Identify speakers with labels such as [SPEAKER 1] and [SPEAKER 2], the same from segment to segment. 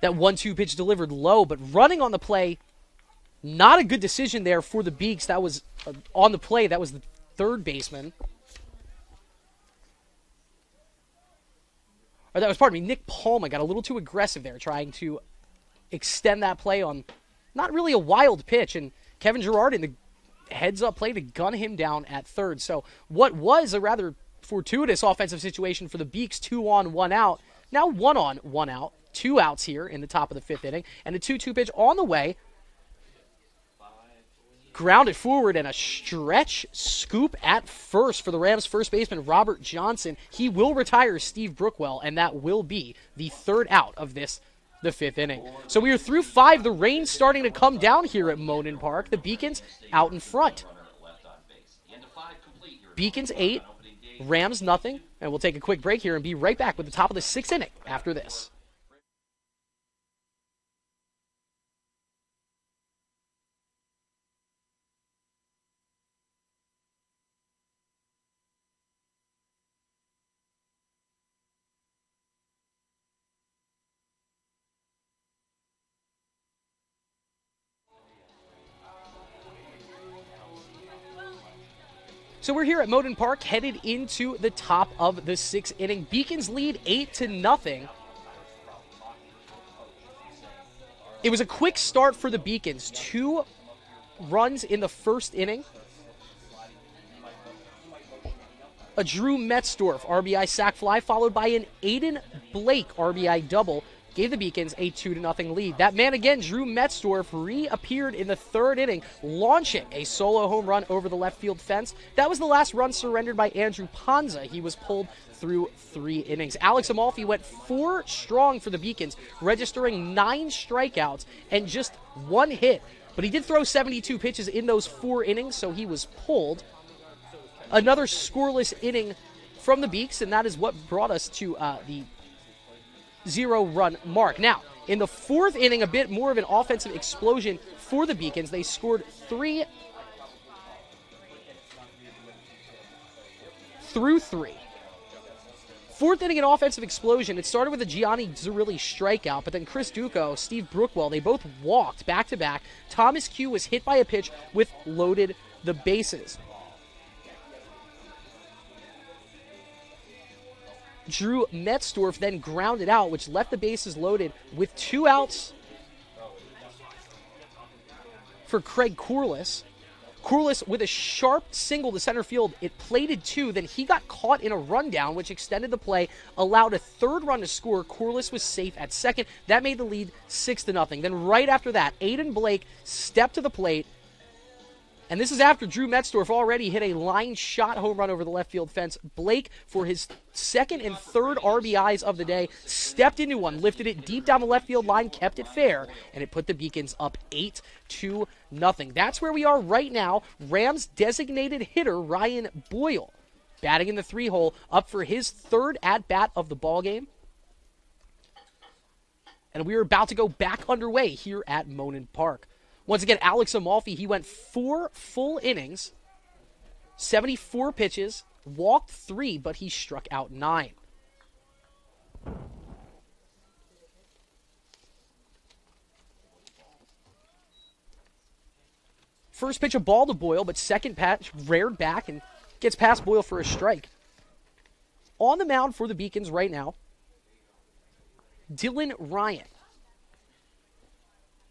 [SPEAKER 1] That 1-2 pitch delivered low, but running on the play, not a good decision there for the Beaks. That was on the play. That was the third baseman. Or that was, pardon me, Nick Palma got a little too aggressive there, trying to extend that play on not really a wild pitch. And Kevin Girard in the heads-up play to gun him down at third. So what was a rather fortuitous offensive situation for the Beaks, 2 on, 1 out. Now 1 on, 1 out. 2 outs here in the top of the 5th inning. And a 2-2 pitch on the way. Grounded forward and a stretch scoop at first for the Rams' first baseman, Robert Johnson. He will retire Steve Brookwell, and that will be the 3rd out of the 5th inning. So we are through 5. The rain's starting to come down here at Monin Park. The Beacons out in front. Beacons 8, Rams nothing. And we'll take a quick break here and be right back with the top of the 6th inning after this. So we're here at Monin Park, headed into the top of the 6th inning. Beacons lead 8-0. It was a quick start for the Beacons. 2 runs in the 1st inning. A Drew Metzdorf RBI sac fly, followed by an Aiden Blake RBI double, gave the Beacons a 2-0 lead. That man again, Drew Metzdorf, reappeared in the 3rd inning, launching a solo home run over the left field fence. That was the last run surrendered by Andrew Ponza. He was pulled through 3 innings. Alex Amalfi went 4 strong for the Beacons, registering 9 strikeouts and just 1 hit. But he did throw 72 pitches in those 4 innings, so he was pulled. Another scoreless inning from the Beaks, and that is what brought us to the 0-run mark. Now, in the 4th inning, a bit more of an offensive explosion for the Beacons. They scored 3 through 3. 4th inning, an offensive explosion. It started with a Gianni Zerilli strikeout, but then Chris Duco, Steve Brookwell, they both walked back-to-back. Thomas Q was hit by a pitch with loaded the bases. Drew Metzdorf then grounded out, which left the bases loaded with 2 outs for Craig Corliss. Corliss with a sharp single to center field. It plated 2, then he got caught in a rundown, which extended the play, allowed a 3rd run to score. Corliss was safe at second. That made the lead 6-0. Then right after that, Aiden Blake stepped to the plate. And this is after Drew Metzdorf already hit a line shot home run over the left field fence. Blake, for his 2nd and 3rd RBIs of the day, stepped into one, lifted it deep down the left field line, kept it fair, and it put the Beacons up 8-0. That's where we are right now. Rams designated hitter Ryan Boyle, batting in the 3-hole, up for his 3rd at-bat of the ballgame. And we are about to go back underway here at Monin Park. Once again, Alex Amalfi, he went 4 full innings, 74 pitches, walked 3, but he struck out 9. First pitch, a ball to Boyle, but second pitch reared back and gets past Boyle for a strike. On the mound for the Beacons right now, Dylan Ryan.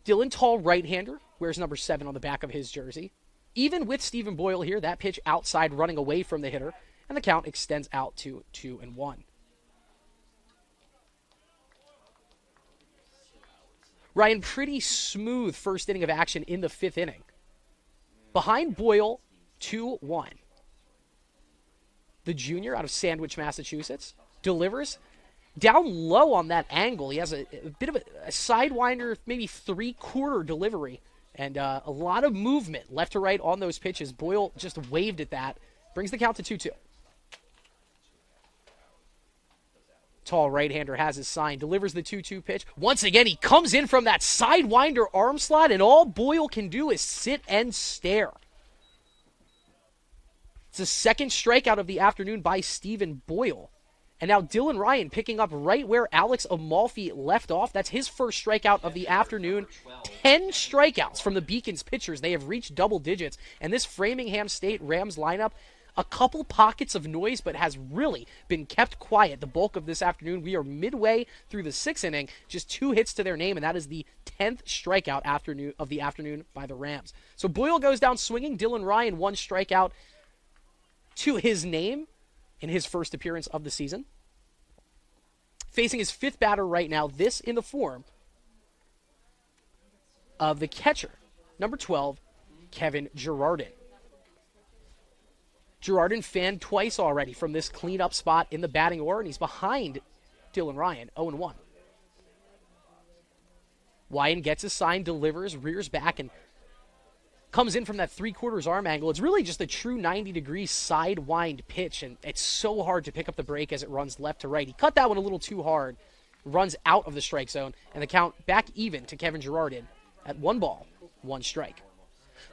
[SPEAKER 1] Dylan, tall right-hander, wears number 7 on the back of his jersey. Even with Stephen Boyle here, that pitch outside running away from the hitter, and the count extends out to 2-1. Ryan, pretty smooth first inning of action in the 5th inning. Behind Boyle, 2-1. The junior out of Sandwich, Massachusetts, delivers down low on that angle. He has a bit of a sidewinder, maybe 3/4 delivery, and a lot of movement left to right on those pitches. Boyle just waved at that. Brings the count to 2-2. Tall right-hander has his sign, delivers the 2-2 pitch. Once again, he comes in from that sidewinder arm slot, and all Boyle can do is sit and stare. It's the 2nd strikeout of the afternoon by Stephen Boyle. And now Dylan Ryan picking up right where Alex Amalfi left off. That's his first strikeout of the afternoon. 10 strikeouts from the Beacons pitchers. They have reached double digits. And this Framingham State Rams lineup, a couple pockets of noise, but has really been kept quiet the bulk of this afternoon. We are midway through the 6th inning, just 2 hits to their name, and that is the 10th strikeout of the afternoon by the Rams. So Boyle goes down swinging. Dylan Ryan, 1 strikeout to his name in his first appearance of the season. Facing his 5th batter right now, this in the form of the catcher, number 12, Kevin Girardin. Girardin fanned twice already from this cleanup spot in the batting order, and he's behind Dylan Ryan, 0-1. Wyan gets his sign, delivers, rears back, and comes in from that 3/4 arm angle. It's really just a true 90-degree sidewind pitch, and it's so hard to pick up the break as it runs left to right. He cut that one a little too hard, runs out of the strike zone, and the count back even to Kevin Girardin at 1 ball, 1 strike.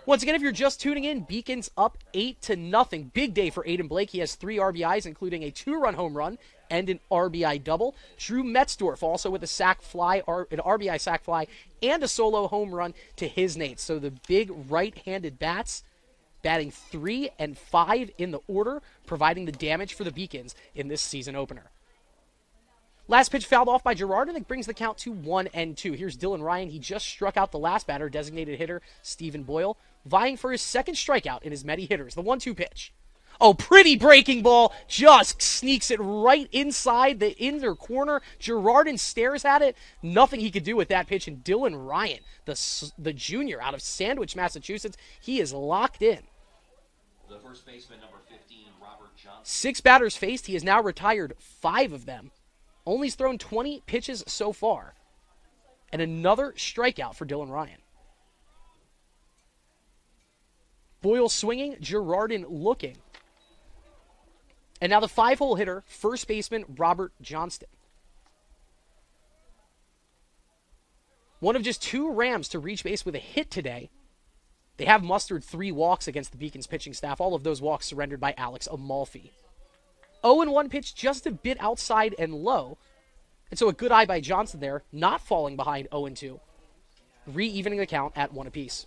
[SPEAKER 1] Once again, if you're just tuning in, Beacons up 8-0. Big day for Aiden Blake. He has 3 RBIs, including a 2-run home run and an RBI double. Drew Metzdorf also with a sac fly, an RBI sac fly, and a solo home run to his Nate. So the big right-handed bats batting 3 and 5 in the order, providing the damage for the Beacons in this season opener. Last pitch fouled off by Girardin, and it brings the count to 1-2. Here's Dylan Ryan. He just struck out the last batter, designated hitter Stephen Boyle, vying for his 2nd strikeout in his Medi hitters. The 1-2 pitch. Oh, pretty breaking ball. Just sneaks it right inside the inner corner. Girardin stares at it. Nothing he could do with that pitch. And Dylan Ryan, the junior out of Sandwich, Massachusetts, he is locked in.
[SPEAKER 2] The first baseman, number 15, Robert Johnson.
[SPEAKER 1] 6 batters faced. He has now retired 5 of them. Only's thrown 20 pitches so far. And another strikeout for Dylan Ryan. Boyle swinging, Girardin looking. And now the 5-hole hitter, first baseman Robert Johnston. One of just 2 Rams to reach base with a hit today. They have mustered 3 walks against the Beacons pitching staff. All of those walks surrendered by Alex Amalfi. 0-1 pitch just a bit outside and low. And so a good eye by Johnson there, not falling behind 0-2. Re-evening the count at 1 apiece.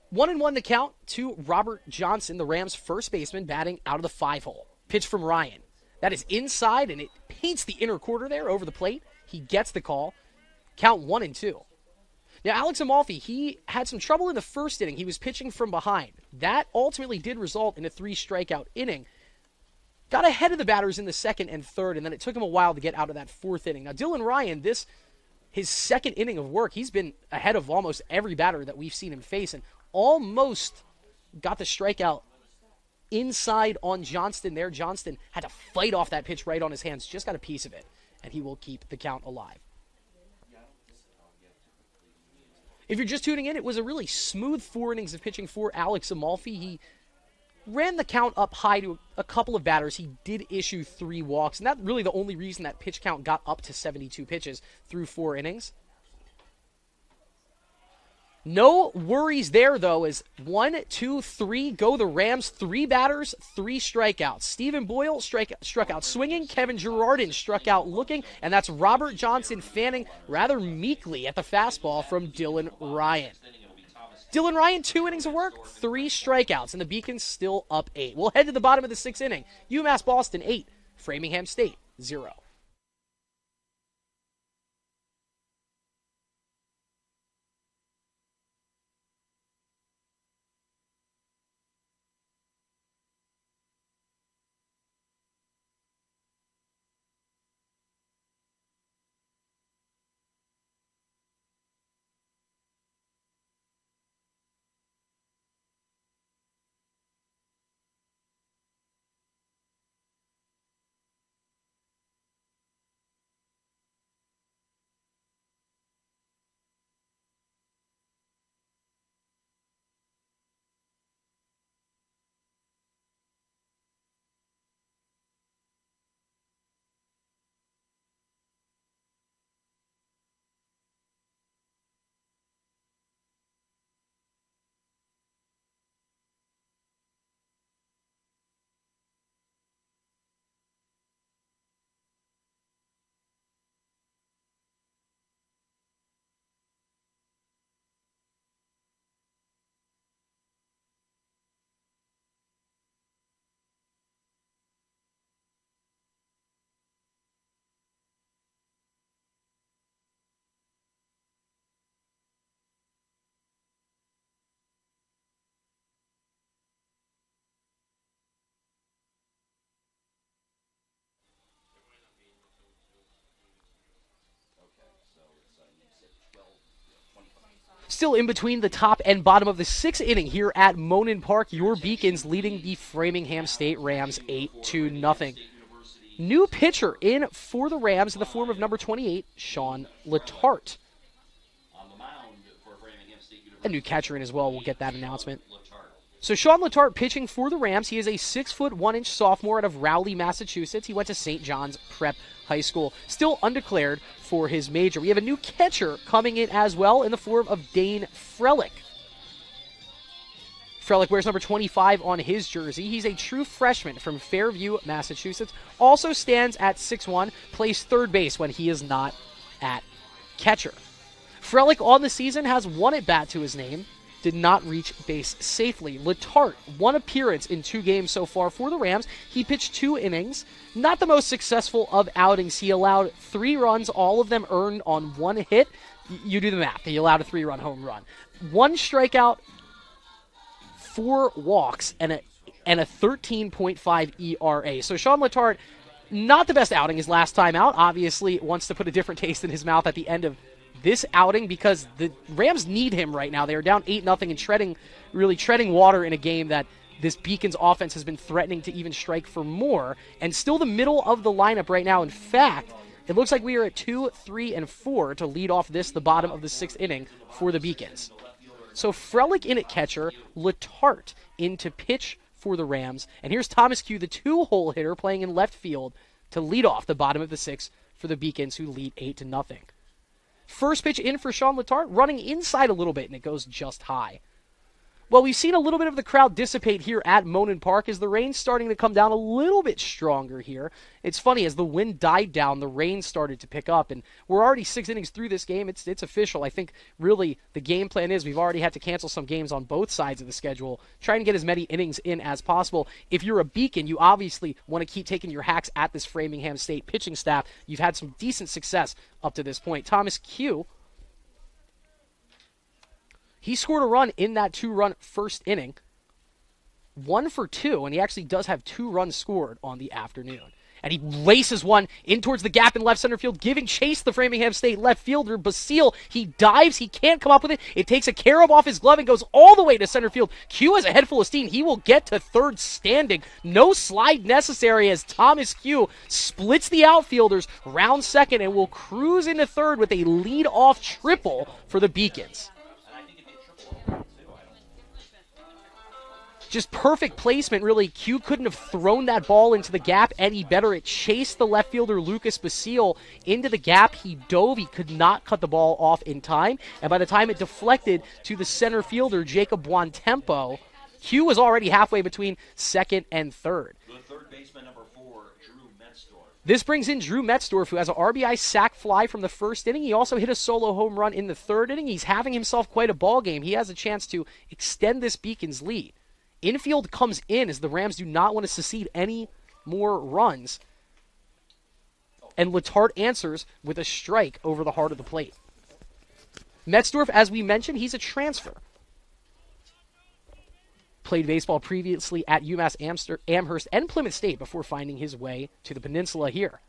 [SPEAKER 1] One and 1 the count to Robert Johnson, the Rams' first baseman, batting out of the 5-hole. Pitch from Ryan. That is inside, and it paints the inner quarter there over the plate. He gets the call. Count 1-2. Now, Alex Amalfi, he had some trouble in the first inning. He was pitching from behind. That ultimately did result in a 3-strikeout inning. Got ahead of the batters in the 2nd and 3rd, and then it took him a while to get out of that 4th inning. Now, Dylan Ryan, his 2nd inning of work, he's been ahead of almost every batter that we've seen him face, and almost got the strikeout inside on Johnston there. Johnston had to fight off that pitch right on his hands, just got a piece of it, and he will keep the count alive. If you're just tuning in, it was a really smooth 4 innings of pitching for Alex Amalfi. He ran the count up high to a couple of batters. He did issue 3 walks, and that's really the only reason that pitch count got up to 72 pitches through 4 innings. No worries there, though, as 1, 2, 3 go the Rams. 3 batters, 3 strikeouts. Stephen Boyle struck out swinging. Kevin Girardin struck out looking. And that's Robert Johnson fanning rather meekly at the fastball from Dylan Ryan. Dylan Ryan, 2 innings of work, 3 strikeouts, and the Beacons still up 8. We'll head to the bottom of the 6th inning. UMass Boston 8, Framingham State 0. Still in between the top and bottom of the 6th inning here at Monin Park. Your Beacons leading the Framingham State Rams 8-0. New pitcher in for the Rams in the form of number 28, Sean Letarte. A new catcher in as well. We'll get that announcement. So Sean Letarte pitching for the Rams. He is a 6'1" sophomore out of Rowley, Massachusetts. He went to St. John's Prep High School. Still undeclared for his major. We have a new catcher coming in as well in the form of Dane Frelick. Frelick wears number 25 on his jersey. He's a true freshman from Fairview, Massachusetts. Also stands at 6'1", plays third base when he is not at catcher. Frelick on the season has 1 at-bat to his name. Did not reach base safely. Letarte, 1 appearance in 2 games so far for the Rams. He pitched 2 innings. Not the most successful of outings. He allowed 3 runs, all of them earned on 1 hit. You do the math. He allowed a 3-run home run. 1 strikeout, 4 walks, and a 13.5 ERA. So Sean Letarte, not the best outing his last time out. Obviously wants to put a different taste in his mouth at the end of this outing because the Rams need him right now. They are down 8-0 and really treading water in a game that this Beacons offense has been threatening to even strike for more, and still the middle of the lineup right now. In fact, it looks like we are at 2, 3, and 4 to lead off the bottom of the 6th inning for the Beacons. So Frelick in at catcher, Letarte in to pitch for the Rams, and here's Thomas Q, the 2-hole hitter, playing in left field to lead off the bottom of the 6th for the Beacons, who lead 8-0. First pitch in for Sean Letarte, running inside a little bit, and it goes just high. Well, we've seen a little bit of the crowd dissipate here at Monin Park as the rain's starting to come down a little bit stronger here. It's funny, as the wind died down, the rain started to pick up, and we're already 6 innings through this game. It's official. I think really the game plan is we've already had to cancel some games on both sides of the schedule, trying to get as many innings in as possible. If you're a Beacon, you obviously want to keep taking your hacks at this Framingham State pitching staff. You've had some decent success up to this point. Thomas Q, he scored a run in that 2-run first inning. 1 for 2, and he actually does have 2 runs scored on the afternoon. And he laces one in towards the gap in left center field, giving chase the Framingham State left fielder, Basile. He dives. He can't come up with it. It takes a carob off his glove and goes all the way to center field. Q has a head full of steam. He will get to third standing. No slide necessary as Thomas Q splits the outfielders, round second, and will cruise into third with a lead-off triple for the Beacons. Just perfect placement, really. Q couldn't have thrown that ball into the gap any better. It chased the left fielder, Lucas Basile, into the gap. He dove. He could not cut the ball off in time. And by the time it deflected to the center fielder, Jacob Buontempo, Q was already halfway between second and third.
[SPEAKER 2] The third baseman, number 4, Drew Metzdorf.
[SPEAKER 1] This brings in Drew Metzdorf, who has an RBI sac fly from the first inning. He also hit a solo home run in the third inning. He's having himself quite a ball game. He has a chance to extend this Beacons lead. Infield comes in as the Rams do not want to secede any more runs. And Letarte answers with a strike over the heart of the plate. Metzdorf, as we mentioned, he's a transfer. Played baseball previously at UMass Amherst and Plymouth State before finding his way to the peninsula here.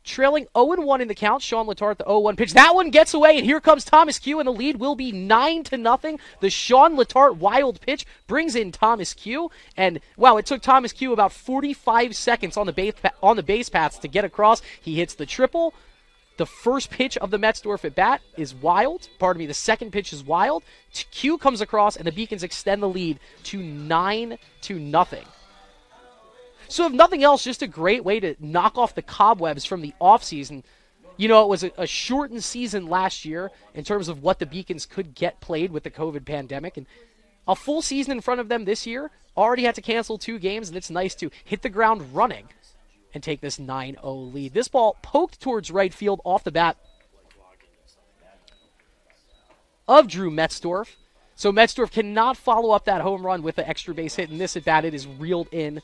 [SPEAKER 1] Trailing 0-1 in the count, Sean Letarte, the 0-1 pitch. That one gets away, and here comes Thomas Q, and the lead will be 9-0. The Sean Letarte wild pitch brings in Thomas Q, and wow, it took Thomas Q about 45 seconds on the base paths to get across. He hits the triple. The first pitch of the Metzdorf at bat is wild. Pardon me, the second pitch is wild. Q comes across, and the Beacons extend the lead to 9-0. So if nothing else, just a great way to knock off the cobwebs from the offseason. You know, it was a shortened season last year in terms of what the Beacons could get played with the COVID pandemic. And a full season in front of them this year, already had to cancel 2 games, and it's nice to hit the ground running and take this 9-0 lead. This ball poked towards right field off the bat of Drew Metzdorf. So Metzdorf cannot follow up that home run with the extra base hit. In this at bat, it is reeled in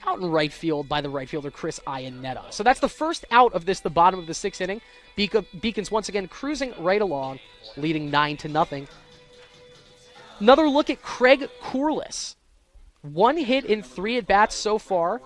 [SPEAKER 1] out in right field by the right fielder, Chris Iannetta. So that's the first out of the bottom of the 6th inning. Beacons once again cruising right along, leading 9-0. Another look at Craig Corliss. 1 hit in 3 at-bats so far.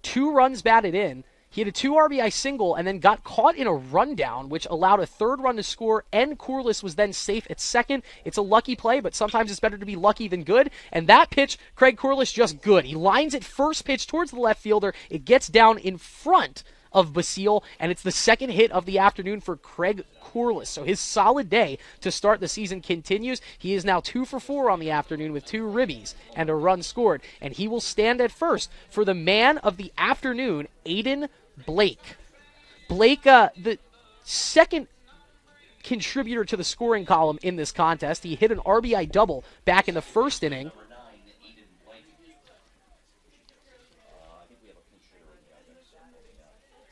[SPEAKER 1] 2 runs batted in. He had a 2 RBI single and then got caught in a rundown, which allowed a third run to score, and Corliss was then safe at second. It's a lucky play, but sometimes it's better to be lucky than good. And that pitch, Craig Corliss, just good. He lines it first pitch towards the left fielder. It gets down in front of Basile, and it's the second hit of the afternoon for Craig Corliss. So his solid day to start the season continues. He is now 2 for 4 on the afternoon with 2 ribbies and a run scored, and he will stand at first for the man of the afternoon, Aiden Blake. Blake, the second contributor to the scoring column in this contest. He hit an RBI double back in the first inning.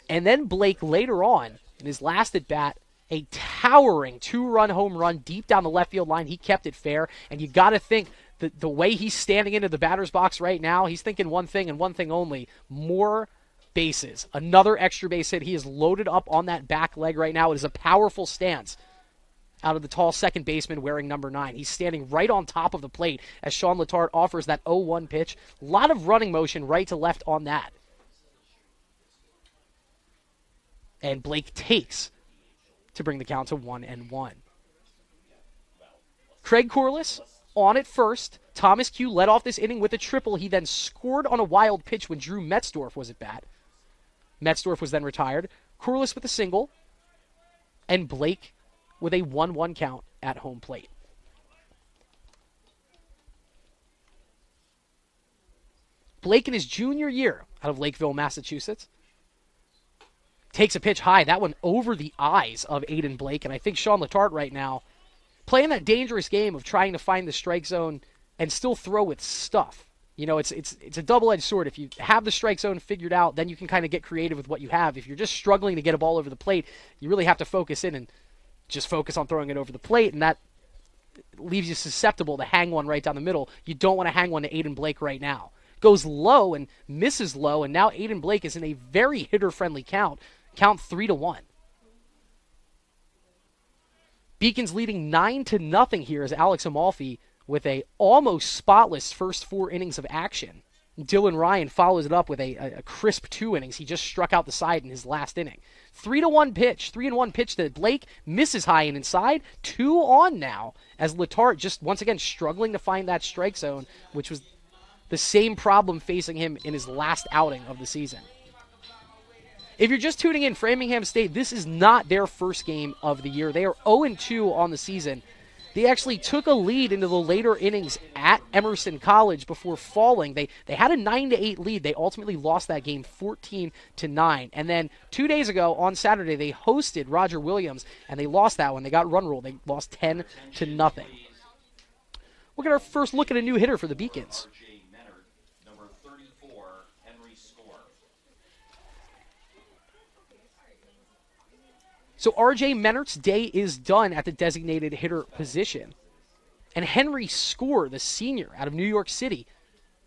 [SPEAKER 1] And then Blake later on, in his last at-bat, a towering 2-run home run deep down the left field line. He kept it fair, and you got to think that the way he's standing into the batter's box right now, he's thinking one thing and one thing only, more bases. Another extra base hit. He is loaded up on that back leg right now. It is a powerful stance out of the tall second baseman wearing number 9. He's standing right on top of the plate as Sean Letarte offers that 0-1 pitch. A lot of running motion right to left on that. And Blake takes to bring the count to 1-1. Craig Corliss on at first. Thomas Q led off this inning with a triple. He then scored on a wild pitch when Drew Metzdorf was at bat. Metzdorf was then retired. Corliss with a single. And Blake with a 1-1 count at home plate. Blake in his junior year out of Lakeville, Massachusetts. Takes a pitch high. That one over the eyes of Aiden Blake. And I think Sean Letarte right now playing that dangerous game of trying to find the strike zone and still throw with stuff. You know, it's a double-edged sword. If you have the strike zone figured out, then you can kind of get creative with what you have. If you're just struggling to get a ball over the plate, you really have to focus in and just focus on throwing it over the plate, and that leaves you susceptible to hang one right down the middle. You don't want to hang one to Aiden Blake right now. Goes low and misses low, and now Aiden Blake is in a very hitter-friendly count. Count 3-1. Beacons leading 9-0 here as Alex Amalfi with a almost spotless first 4 innings of action. Dylan Ryan follows it up with a crisp 2 innings. He just struck out the side in his last inning. 3-1 pitch. 3-1 pitch to Blake. Misses high and inside. 2 on now as Letarte just once again struggling to find that strike zone, which was the same problem facing him in his last outing of the season. If you're just tuning in, Framingham State, this is not their first game of the year. They are 0-2 on the season. They actually took a lead into the later innings at Emerson College before falling. They had a 9-8 lead. They ultimately lost that game 14-9. And then 2 days ago on Saturday, they hosted Roger Williams, and they lost that one. They got run ruled. They lost 10-0. We'll get our first look at a new hitter for the Beacons. So R.J. Mennert's day is done at the designated hitter position. And Henry Score, the senior out of New York City,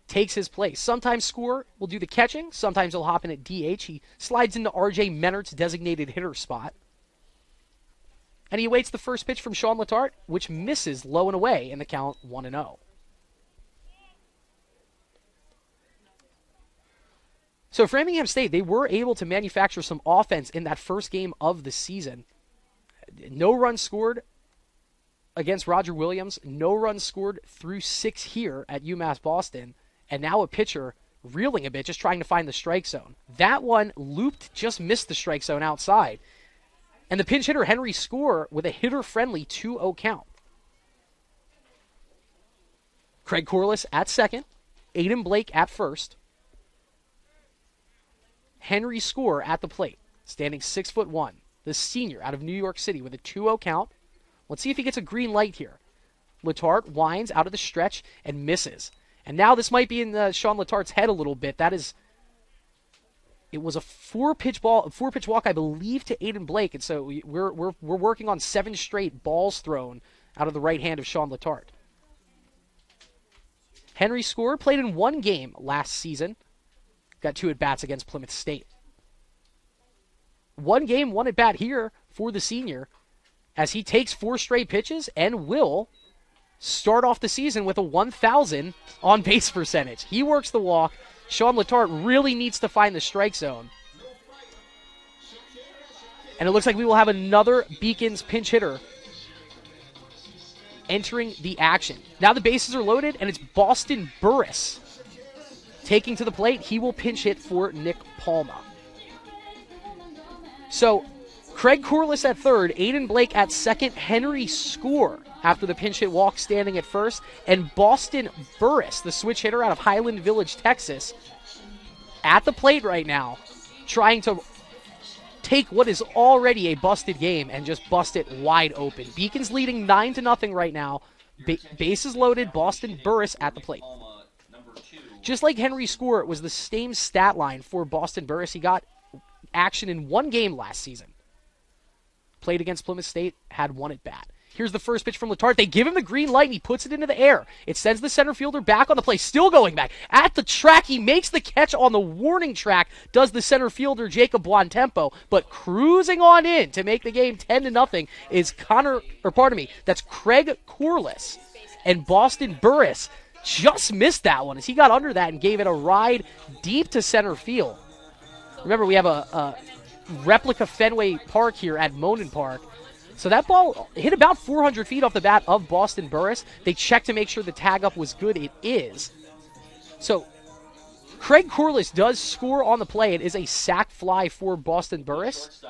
[SPEAKER 1] takes his place. Sometimes Score will do the catching. Sometimes he'll hop in at DH. He slides into R.J. Mennert's designated hitter spot. And he awaits the first pitch from Sean Letarte, which misses low and away in the count 1-0. So Framingham State, they were able to manufacture some offense in that first game of the season. No runs scored against Roger Williams. No runs scored through 6 here at UMass Boston. And now a pitcher reeling a bit, just trying to find the strike zone. That one looped, just missed the strike zone outside. And the pinch hitter, Henry Score, with a hitter-friendly 2-0 count. Craig Corliss at second. Aiden Blake at first. Henry Score at the plate, standing 6'1", the senior out of New York City with a 2-0 count. Let's see if he gets a green light here. Letarte winds out of the stretch and misses. And now this might be in Sean Letarte's head a little bit. It was a 4-pitch walk, I believe, to Aiden Blake, and so we're working on 7 straight balls thrown out of the right hand of Sean Letarte. Henry Score played in 1 game last season. Got 2 at-bats against Plymouth State. 1 game, 1 at-bat here for the senior as he takes 4 straight pitches and will start off the season with a 1,000 on-base percentage. He works the walk. Sean Letarte really needs to find the strike zone. And it looks like we will have another Beacons pinch hitter entering the action. Now the bases are loaded, and it's Boston Burris taking to the plate. He will pinch hit for Nick Palma. So Craig Corliss at third, Aiden Blake at second, Henry Score after the pinch hit walk standing at first, and Boston Burris, the switch hitter out of Highland Village, Texas, at the plate right now, trying to take what is already a busted game and just bust it wide open. Beacons leading 9-0 right now. Bases loaded, Boston Burris at the plate. Just like Henry Score, it was the same stat line for Boston Burris. He got action in one game last season. Played against Plymouth State, had one at bat. Here's the first pitch from Letarte. They give him the green light, and he puts it into the air. It sends the center fielder back on the play, still going back. At the track, he makes the catch on the warning track, does the center fielder Jacob Buontempo, but cruising on in to make the game 10-0 is that's Craig Corliss. And Boston Burris just missed that one as he got under that and gave it a ride deep to center field. Remember, we have a replica Fenway Park here at Monin Park. So that ball hit about 400 feet off the bat of Boston Burris. They checked to make sure the tag up was good. It is. So Craig Corliss does score on the play. It is a sac fly for Boston Burris.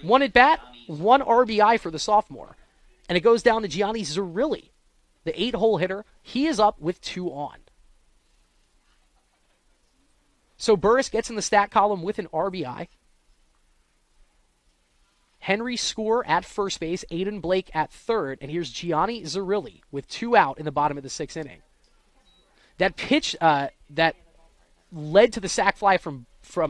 [SPEAKER 1] One at bat, one RBI for the sophomore. And it goes down to Gianni Zerilli, the 8-hole hitter. He is up with 2 on. So Burris gets in the stat column with an RBI. Henry Score at first base, Aiden Blake at third, and here's Gianni Zerilli with 2 out in the bottom of the 6th inning. That pitch that led to the sac fly from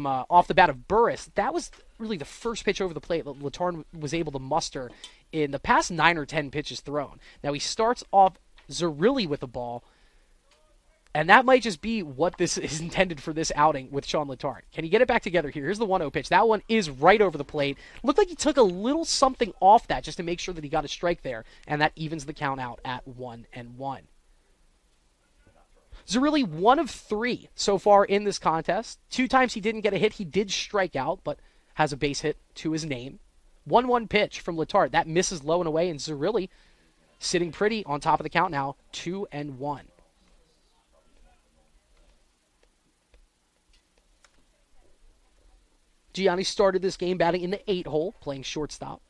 [SPEAKER 1] off the bat of Burris, that was really the first pitch over the plate that Letarte was able to muster in the past 9 or 10 pitches thrown. Now he starts off Zerilli with the ball, and that might just be what this is intended for this outing with Sean Letarte. Can he get it back together here? Here's the 1-0 pitch. That one is right over the plate. Looked like he took a little something off that just to make sure that he got a strike there, and that evens the count out at 1-1. Zerilli 1 of 3 so far in this contest. 2 times he didn't get a hit. He did strike out, but has a base hit to his name. 1-1 pitch from Letarte. That misses low and away, and Zerilli sitting pretty on top of the count now, 2-1. Gianni started this game batting in the 8-hole, playing shortstop.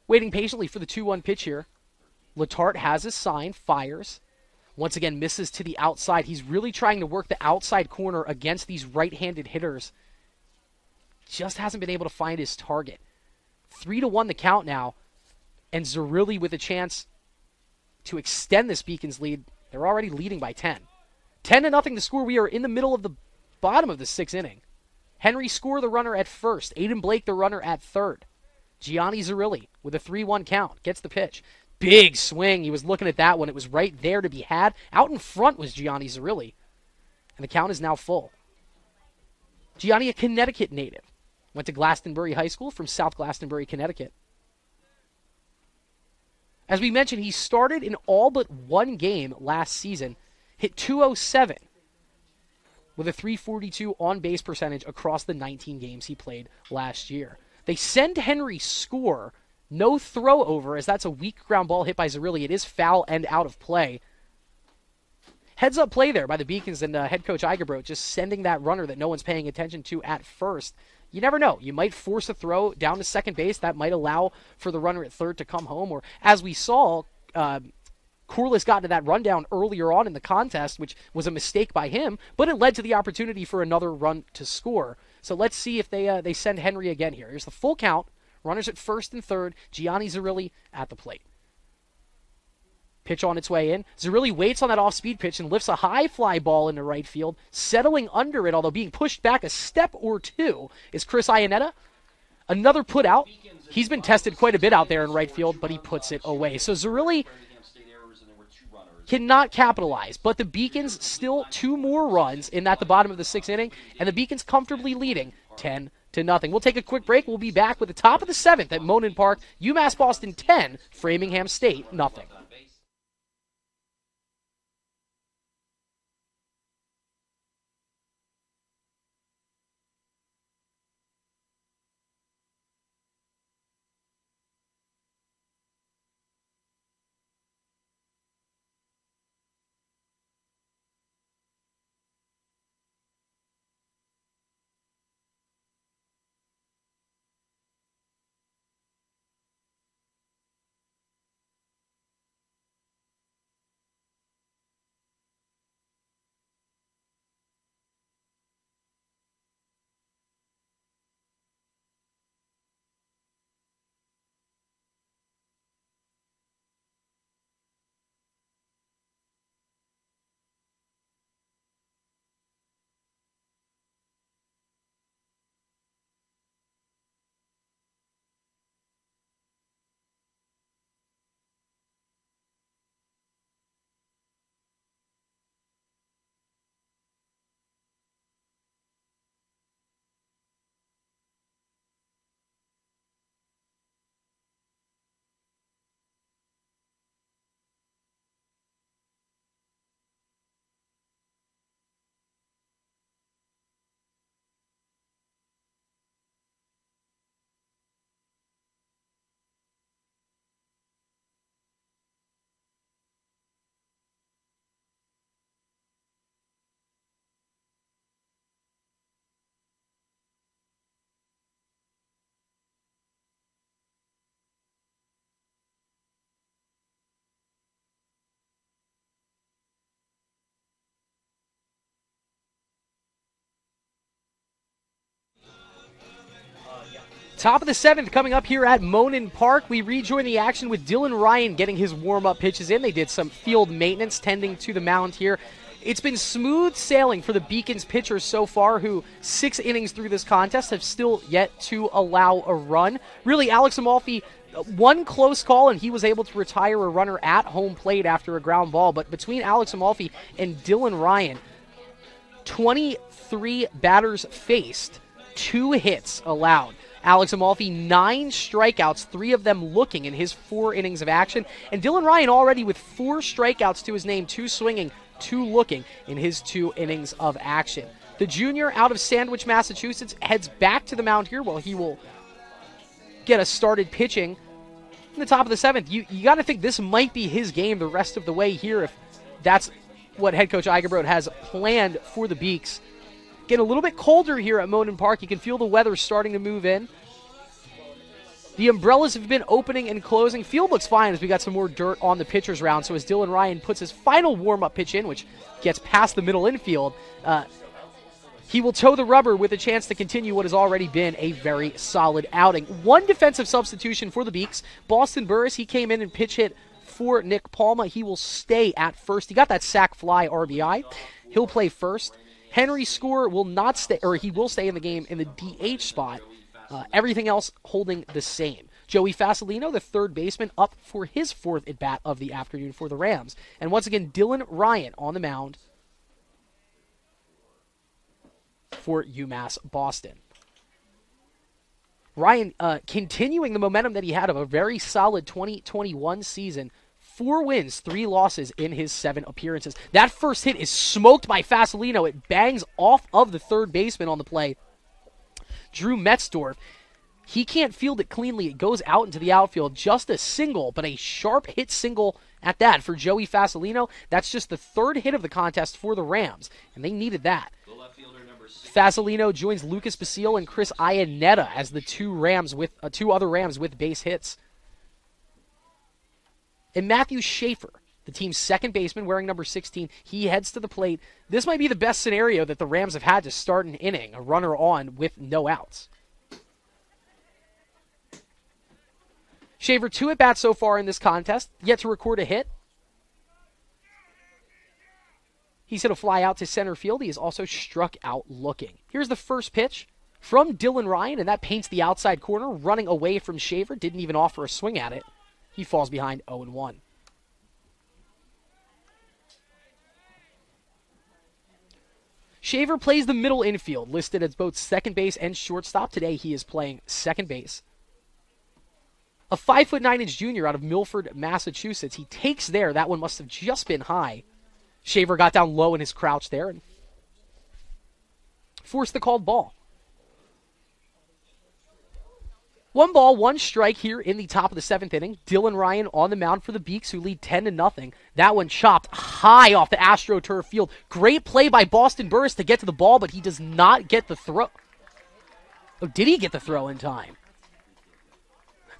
[SPEAKER 1] Waiting patiently for the 2-1 pitch here. Letarte has his sign, fires. Once again, misses to the outside. He's really trying to work the outside corner against these right-handed hitters. Just hasn't been able to find his target. 3-1 the count now. And Zerilli with a chance to extend this Beacons lead. They're already leading by 10. 10-0 the score. We are in the middle of the bottom of the 6th inning. Henry Score, the runner at first. Aiden Blake, the runner at third. Gianni Zerilli with a 3-1 count. Gets the pitch. Big swing. He was looking at that one. It was right there to be had. Out in front was Gianni Zerilli. And the count is now full. Gianni, a Connecticut native. Went to Glastonbury High School from South Glastonbury, Connecticut. As we mentioned, he started in all but one game last season. Hit .207 with a .342 on-base percentage across the 19 games he played last year. They send Henry Score, no throw over, as that's a weak ground ball hit by Zerilli. It is foul and out of play. Heads-up play there by the Beacons and head coach Eigerbrodt, just sending that runner that no one's paying attention to at first. You never know. You might force a throw down to second base. That might allow for the runner at third to come home. Or, as we saw, Corliss got into that rundown earlier on in the contest, which was a mistake by him, but it led to the opportunity for another run to score. So let's see if they send Henry again here. Here's the full count. Runners at first and third. Gianni Zerilli at the plate. Pitch on its way in. Zerilli waits on that off-speed pitch and lifts a high fly ball into right field. Settling under it, although being pushed back a step or two, is Chris Iannetta. Another put out. He's been tested quite a bit out there in right field, but he puts it away. So Zerilli cannot capitalize, but the Beacons still 2 more runs in at the bottom of the 6th inning, and the Beacons comfortably leading 10-0. We'll take a quick break. We'll be back with the top of the 7th at Monin Park. UMass Boston 10, Framingham State 0. Top of the 7th coming up here at Monin Park. We rejoin the action with Dylan Ryan getting his warm-up pitches in. They did some field maintenance tending to the mound here. It's been smooth sailing for the Beacons pitchers so far, who 6 innings through this contest have still yet to allow a run. Really, Alex Amalfi, one close call, and he was able to retire a runner at home plate after a ground ball. But between Alex Amalfi and Dylan Ryan, 23 batters faced, 2 hits allowed. Alex Amalfi, 9 strikeouts, 3 of them looking in his 4 innings of action. And Dylan Ryan already with 4 strikeouts to his name, 2 swinging, 2 looking in his 2 innings of action. The junior out of Sandwich, Massachusetts, heads back to the mound here while he will get us started pitching in the top of the 7th. You got to think this might be his game the rest of the way here if that's what head coach Eigerbrod has planned for the Beaks. Getting a little bit colder here at Monin Park. You can feel the weather starting to move in. The umbrellas have been opening and closing. Field looks fine as we got some more dirt on the pitcher's round. So as Dylan Ryan puts his final warm-up pitch in, which gets past the middle infield, he will toe the rubber with a chance to continue what has already been a very solid outing. 1 defensive substitution for the Beaks. Boston Burris, he came in and pitch hit for Nick Palma. He will stay at first. He got that sac fly RBI. He'll play first. Henry Score will not stay, or he will stay in the game in the DH spot. Everything else holding the same. Joey Fasolino, the third baseman, up for his 4th at-bat of the afternoon for the Rams. And once again, Dylan Ryan on the mound for UMass Boston. Ryan continuing the momentum that he had of a very solid 2021 season. 4 wins, 3 losses in his 7 appearances. That first hit is smoked by Fasolino. It bangs off of the third baseman on the play. Drew Metzdorf, he can't field it cleanly. It goes out into the outfield. Just a single, but a sharp hit single at that for Joey Fasolino. That's just the 3rd hit of the contest for the Rams, and they needed that. Fasolino joins Lucas Basile and Chris Iannetta as the 2 other Rams with base hits. And Matthew Schaefer, the team's 2nd baseman, wearing number 16, he heads to the plate. This might be the best scenario that the Rams have had to start an inning, a runner on with no outs. Schaefer, 2 at-bats so far in this contest, yet to record a hit. He's hit a fly out to center field. He is also struck out looking. Here's the first pitch from Dylan Ryan, and that paints the outside corner, running away from Schaefer. Didn't even offer a swing at it. He falls behind 0-1. Shaver plays the middle infield, listed as both second base and shortstop. Today he is playing second base. A 5'9" junior out of Milford, Massachusetts. He takes there. That one must have just been high. Shaver got down low in his crouch there and forced the called ball. 1 ball, 1 strike here in the top of the 7th inning. Dylan Ryan on the mound for the Beaks, who lead 10-0. That one chopped high off the AstroTurf field. Great play by Boston Burris to get to the ball, but he does not get the throw. Oh, did he get the throw in time?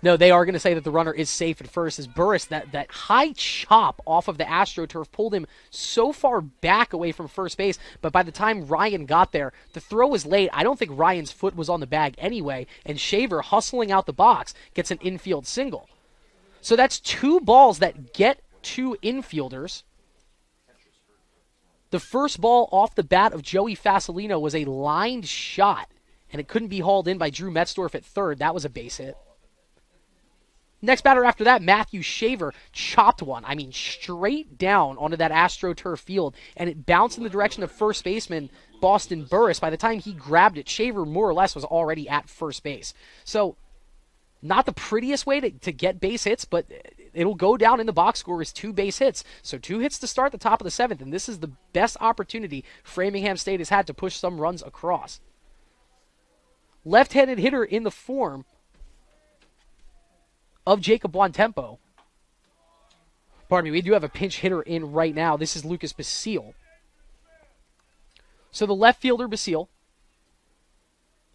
[SPEAKER 1] No, they are going to say that the runner is safe at first as Burris, that high chop off of the AstroTurf pulled him so far back away from first base, but by the time Ryan got there, the throw was late. I don't think Ryan's foot was on the bag anyway, and Shaver, hustling out the box, gets an infield single. So that's 2 balls that get to infielders. The first ball off the bat of Joey Fasolino was a lined shot, and it couldn't be hauled in by Drew Metzdorf at third. That was a base hit. Next batter after that, Matthew Shaver chopped one. I mean, straight down onto that AstroTurf field, and it bounced in the direction of first baseman Boston Burris. By the time he grabbed it, Shaver more or less was already at first base. So, not the prettiest way to get base hits, but it'll go down in the box score as 2 base hits. So 2 hits to start the top of the 7th, and this is the best opportunity Framingham State has had to push some runs across. Left-handed hitter in the form of Jacob Buontempo. Pardon me, we do have a pinch hitter in right now. This is Lucas Basile. So the left fielder, Basile,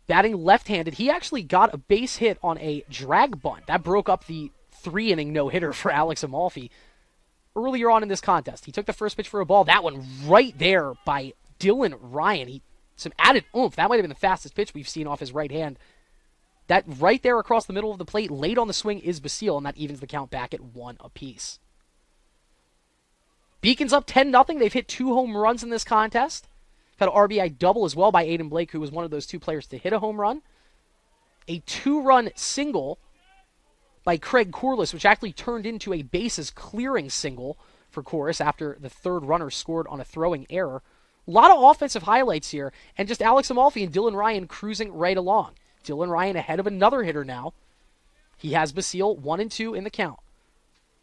[SPEAKER 1] batting left-handed. He actually got a base hit on a drag bunt. That broke up the 3-inning no-hitter for Alex Amalfi earlier on in this contest. He took the first pitch for a ball. That one right there by Dylan Ryan. Some added oomph. That might have been the fastest pitch we've seen off his right hand That right there across the middle of the plate, late on the swing, is Basile, and that evens the count back at 1 apiece. Beacons up 10-0. They've hit 2 home runs in this contest. Got an RBI double as well by Aiden Blake, who was one of those 2 players to hit a home run. A 2-run single by Craig Corliss, which actually turned into a bases clearing single for Corliss after the 3rd runner scored on a throwing error. A lot of offensive highlights here, and just Alex Amalfi and Dylan Ryan cruising right along. Dylan Ryan ahead of another hitter now. He has Basile 1 and 2 in the count.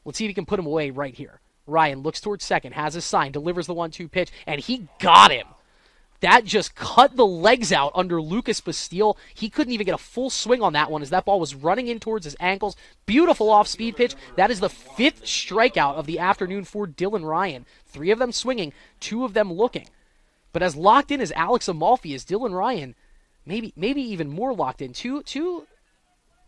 [SPEAKER 1] Let's see if he can put him away right here. Ryan looks towards second, has his sign, delivers the 1-2 pitch, and he got him. That just cut the legs out under Lucas Bastille. He couldn't even get a full swing on that one as that ball was running in towards his ankles. Beautiful off-speed pitch. That is the 5th strikeout of the afternoon for Dylan Ryan. 3 of them swinging, 2 of them looking. But as locked in as Alex Amalfi is Dylan Ryan, maybe even more locked in.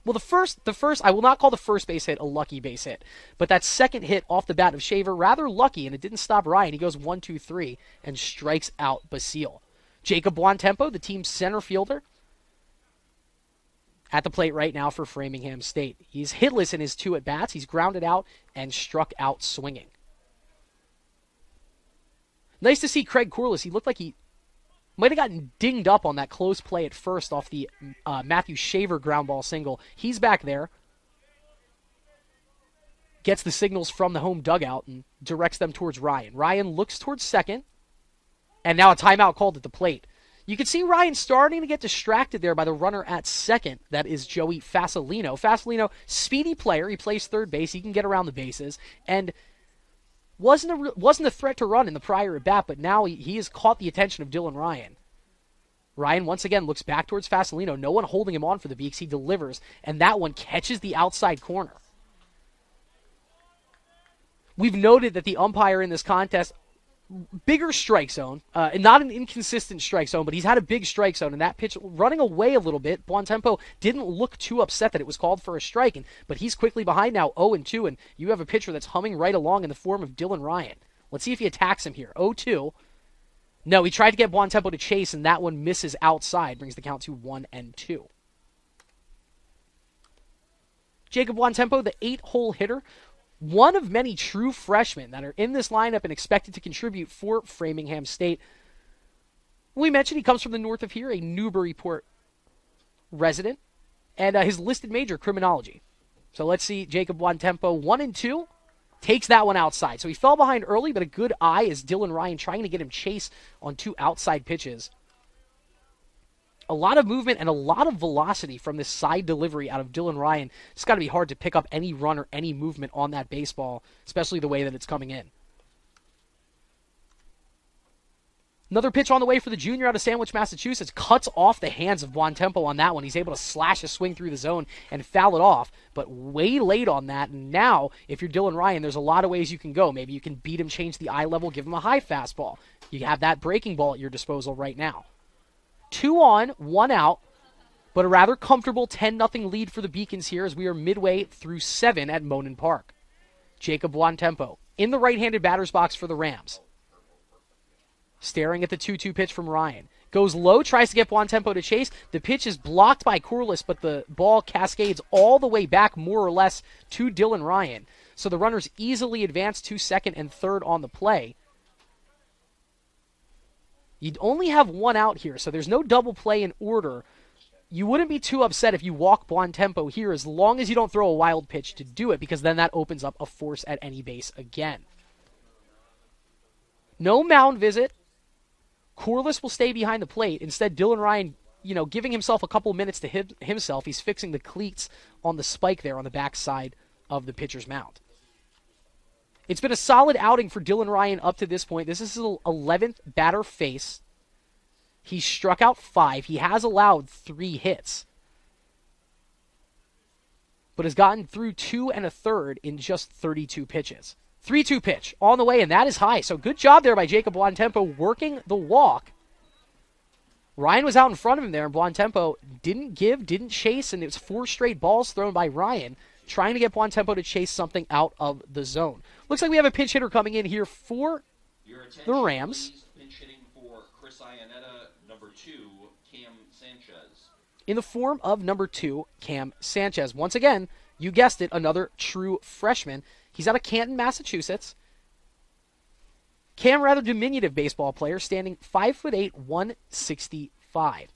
[SPEAKER 1] Well, the first, I will not call the first base hit a lucky base hit, but that second hit off the bat of Shaver, rather lucky, and it didn't stop Ryan. He goes 1-2-3 and strikes out Basile. Jacob Buontempo, the team's center fielder, at the plate right now for Framingham State. He's hitless in his 2 at-bats. He's grounded out and struck out swinging. Nice to see Craig Corliss. He looked like he might have gotten dinged up on that close play at first off the Matthew Shaver ground ball single. He's back there. Gets the signals from the home dugout and directs them towards Ryan. Ryan looks towards second. And now a timeout called at the plate. You can see Ryan starting to get distracted there by the runner at second. That is Joey Fasolino. Fasolino, speedy player. He plays third base. He can get around the bases. And wasn't a threat to run in the prior at bat, but now he has caught the attention of Dylan Ryan. Ryan once again looks back towards Fasolino. No one holding him on for the Beaks. He delivers, and that one catches the outside corner. We've noted that the umpire in this contest, bigger strike zone, and not an inconsistent strike zone, but he's had a big strike zone, and that pitch running away a little bit. Buontempo didn't look too upset that it was called for a strike, but he's quickly behind now, 0-2, and you have a pitcher that's humming right along in the form of Dylan Ryan. Let's see if he attacks him here. 0-2. No, he tried to get Buontempo to chase, and that one misses outside, brings the count to 1-2. Jacob Buontempo, the 8-hole hitter, one of many true freshmen that are in this lineup and expected to contribute for Framingham State. We mentioned he comes from the north of here, a Newburyport resident, and his listed major, criminology. So let's see Jacob Buontempo, 1-2, takes that one outside. So he fell behind early, but a good eye is Dylan Ryan trying to get him chase on 2 outside pitches. A lot of movement and a lot of velocity from this side delivery out of Dylan Ryan. It's got to be hard to pick up any run or any movement on that baseball, especially the way that it's coming in. Another pitch on the way for the junior out of Sandwich, Massachusetts. Cuts off the hands of Buontempo on that one. He's able to slash a swing through the zone and foul it off, but way late on that. And now, if you're Dylan Ryan, there's a lot of ways you can go. Maybe you can beat him, change the eye level, give him a high fastball. You have that breaking ball at your disposal right now. 2 on, 1 out, but a rather comfortable 10-0 lead for the Beacons here as we are midway through 7 at Monin Park. Jacob Buontempo in the right-handed batter's box for the Rams. Staring at the 2-2 pitch from Ryan. Goes low, tries to get Buontempo to chase. The pitch is blocked by Corliss, but the ball cascades all the way back more or less to Dylan Ryan. So the runners easily advance to second and third on the play. You'd only have 1 out here, so there's no double play in order. You wouldn't be too upset if you walk Buontempo here as long as you don't throw a wild pitch to do it, because then that opens up a force at any base again. No mound visit. Corliss will stay behind the plate. Instead, Dylan Ryan, giving himself a couple minutes to hit himself. He's fixing the cleats on the spike there on the backside of the pitcher's mound. It's been a solid outing for Dylan Ryan up to this point. This is his 11th batter face. He's struck out 5. He has allowed 3 hits, but has gotten through 2 1/3 in just 32 pitches. 3-2 pitch on the way, and that is high. So good job there by Jacob Buontempo working the walk. Ryan was out in front of him there, and Buontempo didn't chase, and it was 4 straight balls thrown by Ryan, trying to get Buontempo to chase something out of the zone. Looks like we have a pinch hitter coming in here for the Rams.
[SPEAKER 2] Pinch hitting for Chris Ionetta, number 2, Cam Sanchez.
[SPEAKER 1] in the form of number 2, Cam Sanchez. Once again, you guessed it, another true freshman. He's out of Canton, Massachusetts. Cam, rather diminutive baseball player, standing 5'8", 165.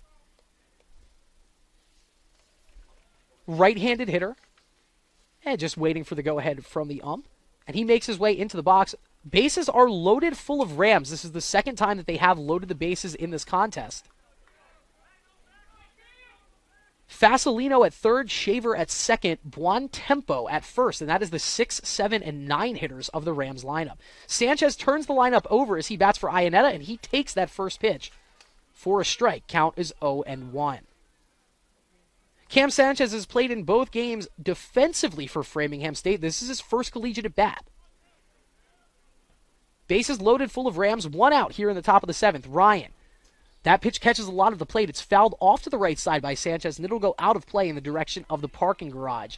[SPEAKER 1] Right-handed hitter. And just waiting for the go-ahead from the ump. And he makes his way into the box. Bases are loaded full of Rams. This is the second time that they have loaded the bases in this contest. Fasolino at third, Shaver at second, Buontempo at first, and that is the 6, 7, and 9 hitters of the Rams lineup. Sanchez turns the lineup over as he bats for Iannetta, and he takes that first pitch for a strike. Count is 0-1. Cam Sanchez has played in both games defensively for Framingham State. This is his first collegiate at bat. Bases loaded full of Rams, 1 out here in the top of the 7th. Ryan. That pitch catches a lot of the plate. It's fouled off to the right side by Sanchez, and it'll go out of play in the direction of the parking garage.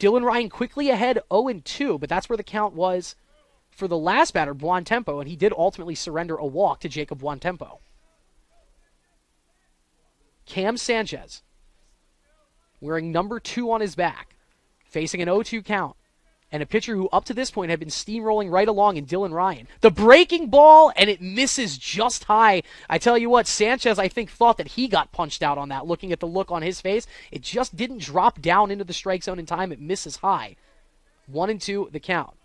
[SPEAKER 1] Dylan Ryan quickly ahead 0-2, but that's where the count was for the last batter, Buontempo, and he did ultimately surrender a walk to Jacob Buontempo. Cam Sanchez, wearing number 2 on his back, facing an 0-2 count. And a pitcher who up to this point had been steamrolling right along in Dylan Ryan. The breaking ball, and it misses just high. I tell you what, Sanchez, I think, thought that he got punched out on that, looking at the look on his face. It just didn't drop down into the strike zone in time. It misses high. 1-2 the count.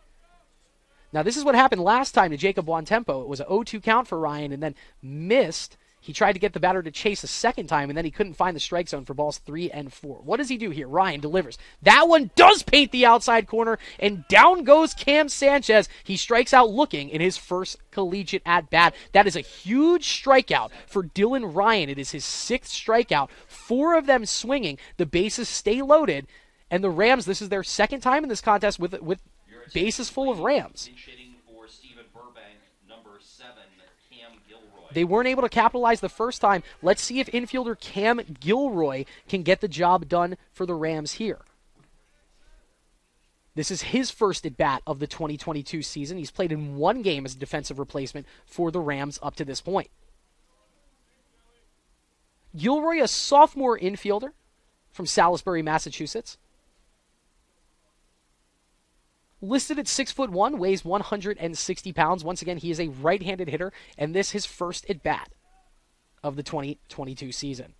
[SPEAKER 1] Now, this is what happened last time to Jacob Buontempo. It was an 0-2 count for Ryan and then missed. He tried to get the batter to chase a second time, and then he couldn't find the strike zone for balls 3 and 4. What does he do here? Ryan delivers. That one does paint the outside corner, and down goes Cam Sanchez. He strikes out looking in his first collegiate at-bat. That is a huge strikeout for Dylan Ryan. It is his 6th strikeout, 4 of them swinging. The bases stay loaded, and the Rams, this is their second time in this contest with bases full of Rams. They weren't able to capitalize the first time. Let's see if infielder Cam Gilroy can get the job done for the Rams here. This is his first at-bat of the 2022 season. He's played in 1 game as a defensive replacement for the Rams up to this point. Gilroy, a sophomore infielder from Salisbury, Massachusetts. Listed at 6'1", weighs 160 pounds. Once again, he is a right-handed hitter, and this is his first at-bat of the 2022 season.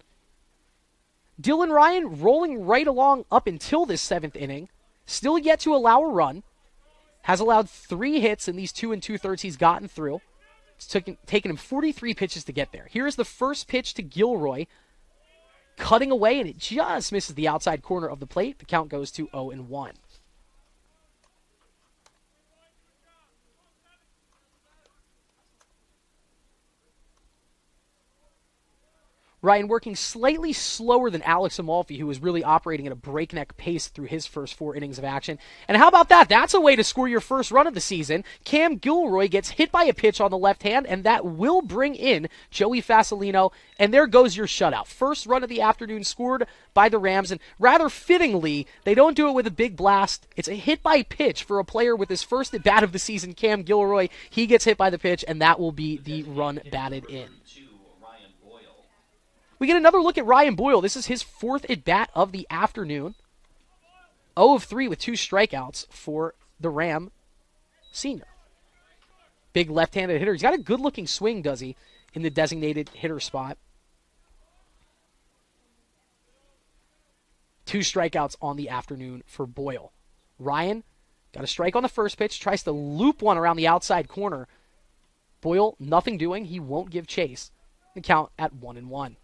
[SPEAKER 1] Dylan Ryan rolling right along up until this 7th inning. Still yet to allow a run. Has allowed 3 hits in these 2 2/3 he's gotten through. It's taken him 43 pitches to get there. Here is the first pitch to Gilroy. Cutting away, and it just misses the outside corner of the plate. The count goes to 0-1. Ryan working slightly slower than Alex Amalfi, who was really operating at a breakneck pace through his first 4 innings of action. And how about that? That's a way to score your first run of the season. Cam Gilroy gets hit by a pitch on the left hand, and that will bring in Joey Fasolino. And there goes your shutout. First run of the afternoon scored by the Rams, and rather fittingly, they don't do it with a big blast. It's a hit by pitch for a player with his first at bat of the season, Cam Gilroy. He gets hit by the pitch, and that will be the run batted in. We get another look at Ryan Boyle. This is his 4th at-bat of the afternoon. 0-3 with 2 strikeouts for the Ram senior. Big left-handed hitter. He's got a good-looking swing, does he, in the designated hitter spot. 2 strikeouts on the afternoon for Boyle. Ryan got a strike on the first pitch, tries to loop one around the outside corner. Boyle, nothing doing. He won't give chase. The count at 1-1.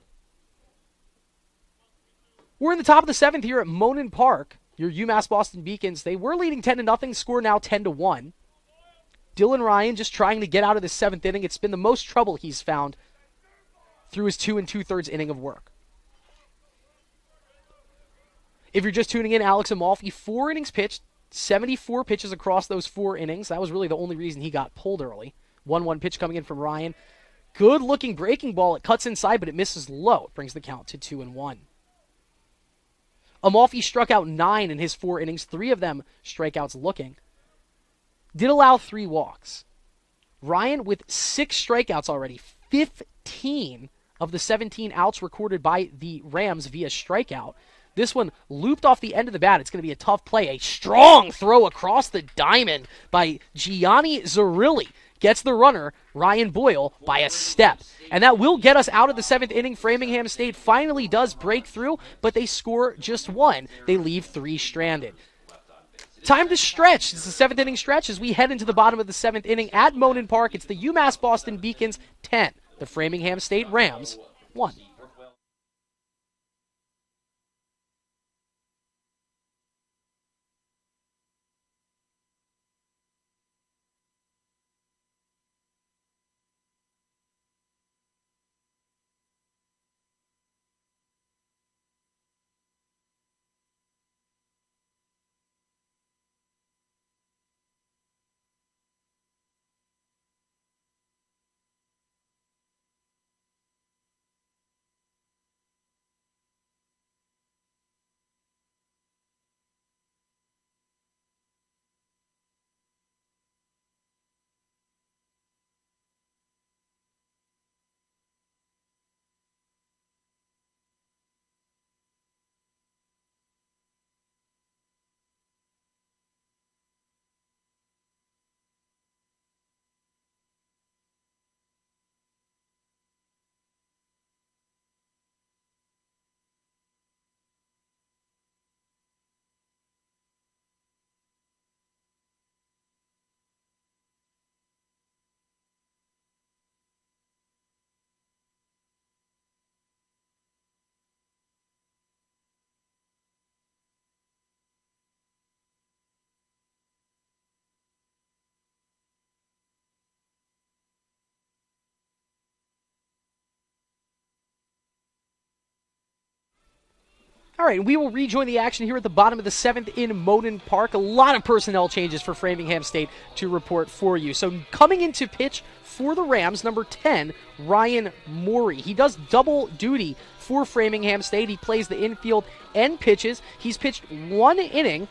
[SPEAKER 1] We're in the top of the 7th here at Monin Park. Your UMass Boston Beacons, they were leading 10-0, score now 10-1. Dylan Ryan just trying to get out of the 7th inning. It's been the most trouble he's found through his 2 2/3 inning of work. If you're just tuning in, Alex Amalfi, 4 innings pitched, 74 pitches across those 4 innings. That was really the only reason he got pulled early. 1-1 pitch coming in from Ryan. Good-looking breaking ball. It cuts inside, but it misses low. It brings the count to 2-1. Amalfi struck out 9 in his 4 innings, 3 of them strikeouts looking. Did allow 3 walks. Ryan with 6 strikeouts already, 15 of the 17 outs recorded by the Rams via strikeout. This one looped off the end of the bat. It's going to be a tough play. A strong throw across the diamond by Gianni Zerilli. Gets the runner, Ryan Boyle, by a step. And that will get us out of the 7th inning. Framingham State finally does break through, but they score just one. They leave 3 stranded. Time to stretch. It's the 7th inning stretch as we head into the bottom of the 7th inning at Monin Park. It's the UMass Boston Beacons 10, the Framingham State Rams 1. All right, we will rejoin the action here at the bottom of the 7th in Monin Park. A lot of personnel changes for Framingham State to report for you. So coming into pitch for the Rams, number 10, Ryan Morey. He does double duty for Framingham State. He plays the infield and pitches. He's pitched 1 inning,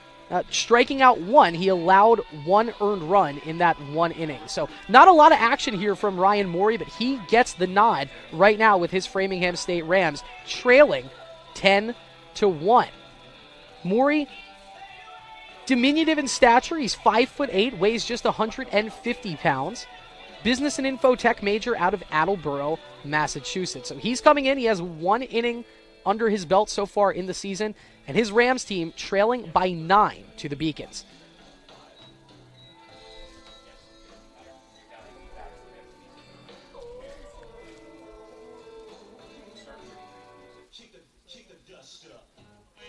[SPEAKER 1] striking out 1. He allowed 1 earned run in that 1 inning. So not a lot of action here from Ryan Morey, but he gets the nod right now with his Framingham State Rams trailing 10-1. Morey, diminutive in stature. He's 5'8", weighs just 150 pounds. Business and info tech major out of Attleboro, Massachusetts. So he's coming in. He has 1 inning under his belt so far in the season, and his Rams team trailing by 9 to the Beacons.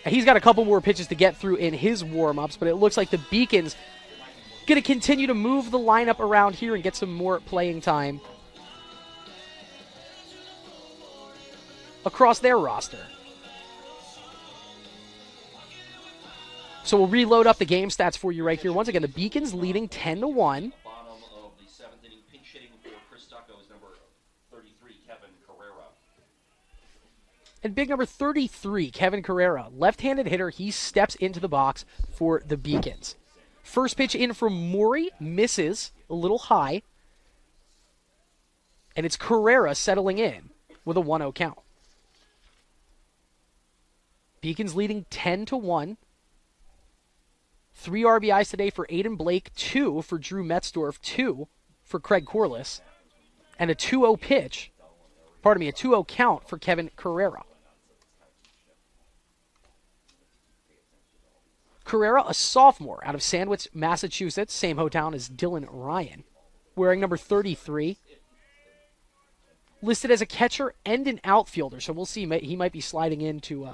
[SPEAKER 1] He's got a couple more pitches to get through in his warm-ups, but it looks like the Beacons going to continue to move the lineup around here and get some more playing time across their roster. So we'll reload up the game stats for you right here. Once again, the Beacons leading 10-1.
[SPEAKER 2] Bottom of the 7th inning, pinch hitting for Chris Ducko is number 33, Kevin Carrera.
[SPEAKER 1] And big number 33, Kevin Carrera, left-handed hitter. He steps into the box for the Beacons. First pitch in from Morey, misses a little high. And it's Carrera settling in with a 1-0 count. Beacons leading 10-1. 3 RBIs today for Aiden Blake, 2 for Drew Metzdorf, 2 for Craig Corliss, and a 2-0 pitch. Pardon me, a 2-0 count for Kevin Carrera. Carrera, a sophomore out of Sandwich, Massachusetts, same hometown as Dylan Ryan, wearing number 33. Listed as a catcher and an outfielder, so we'll see. He might be sliding into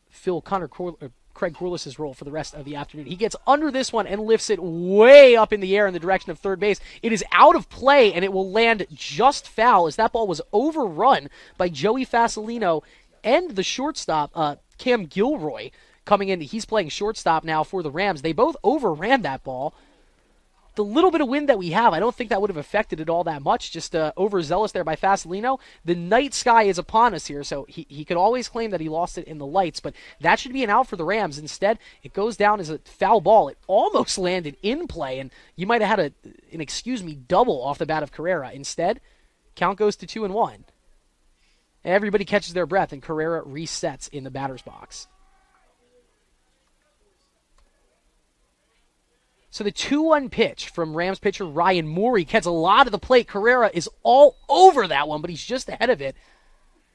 [SPEAKER 1] fill Craig Corliss' role for the rest of the afternoon. He gets under this one and lifts it way up in the air in the direction of third base. It is out of play, and it will land just foul as that ball was overrun by Joey Fasolino and the shortstop, Cam Gilroy, coming in. He's playing shortstop now for the Rams. They both overran that ball. The little bit of wind that we have, I don't think that would have affected it all that much. Just overzealous there by Fasolino. The night sky is upon us here, so he could always claim that he lost it in the lights, but that should be an out for the Rams. Instead, it goes down as a foul ball. It almost landed in play, and you might have had an double off the bat of Carrera. Instead, count goes to 2-1. Everybody catches their breath, and Carrera resets in the batter's box. So the 2-1 pitch from Rams pitcher Ryan Morey gets a lot of the plate. Carrera is all over that one, but he's just ahead of it.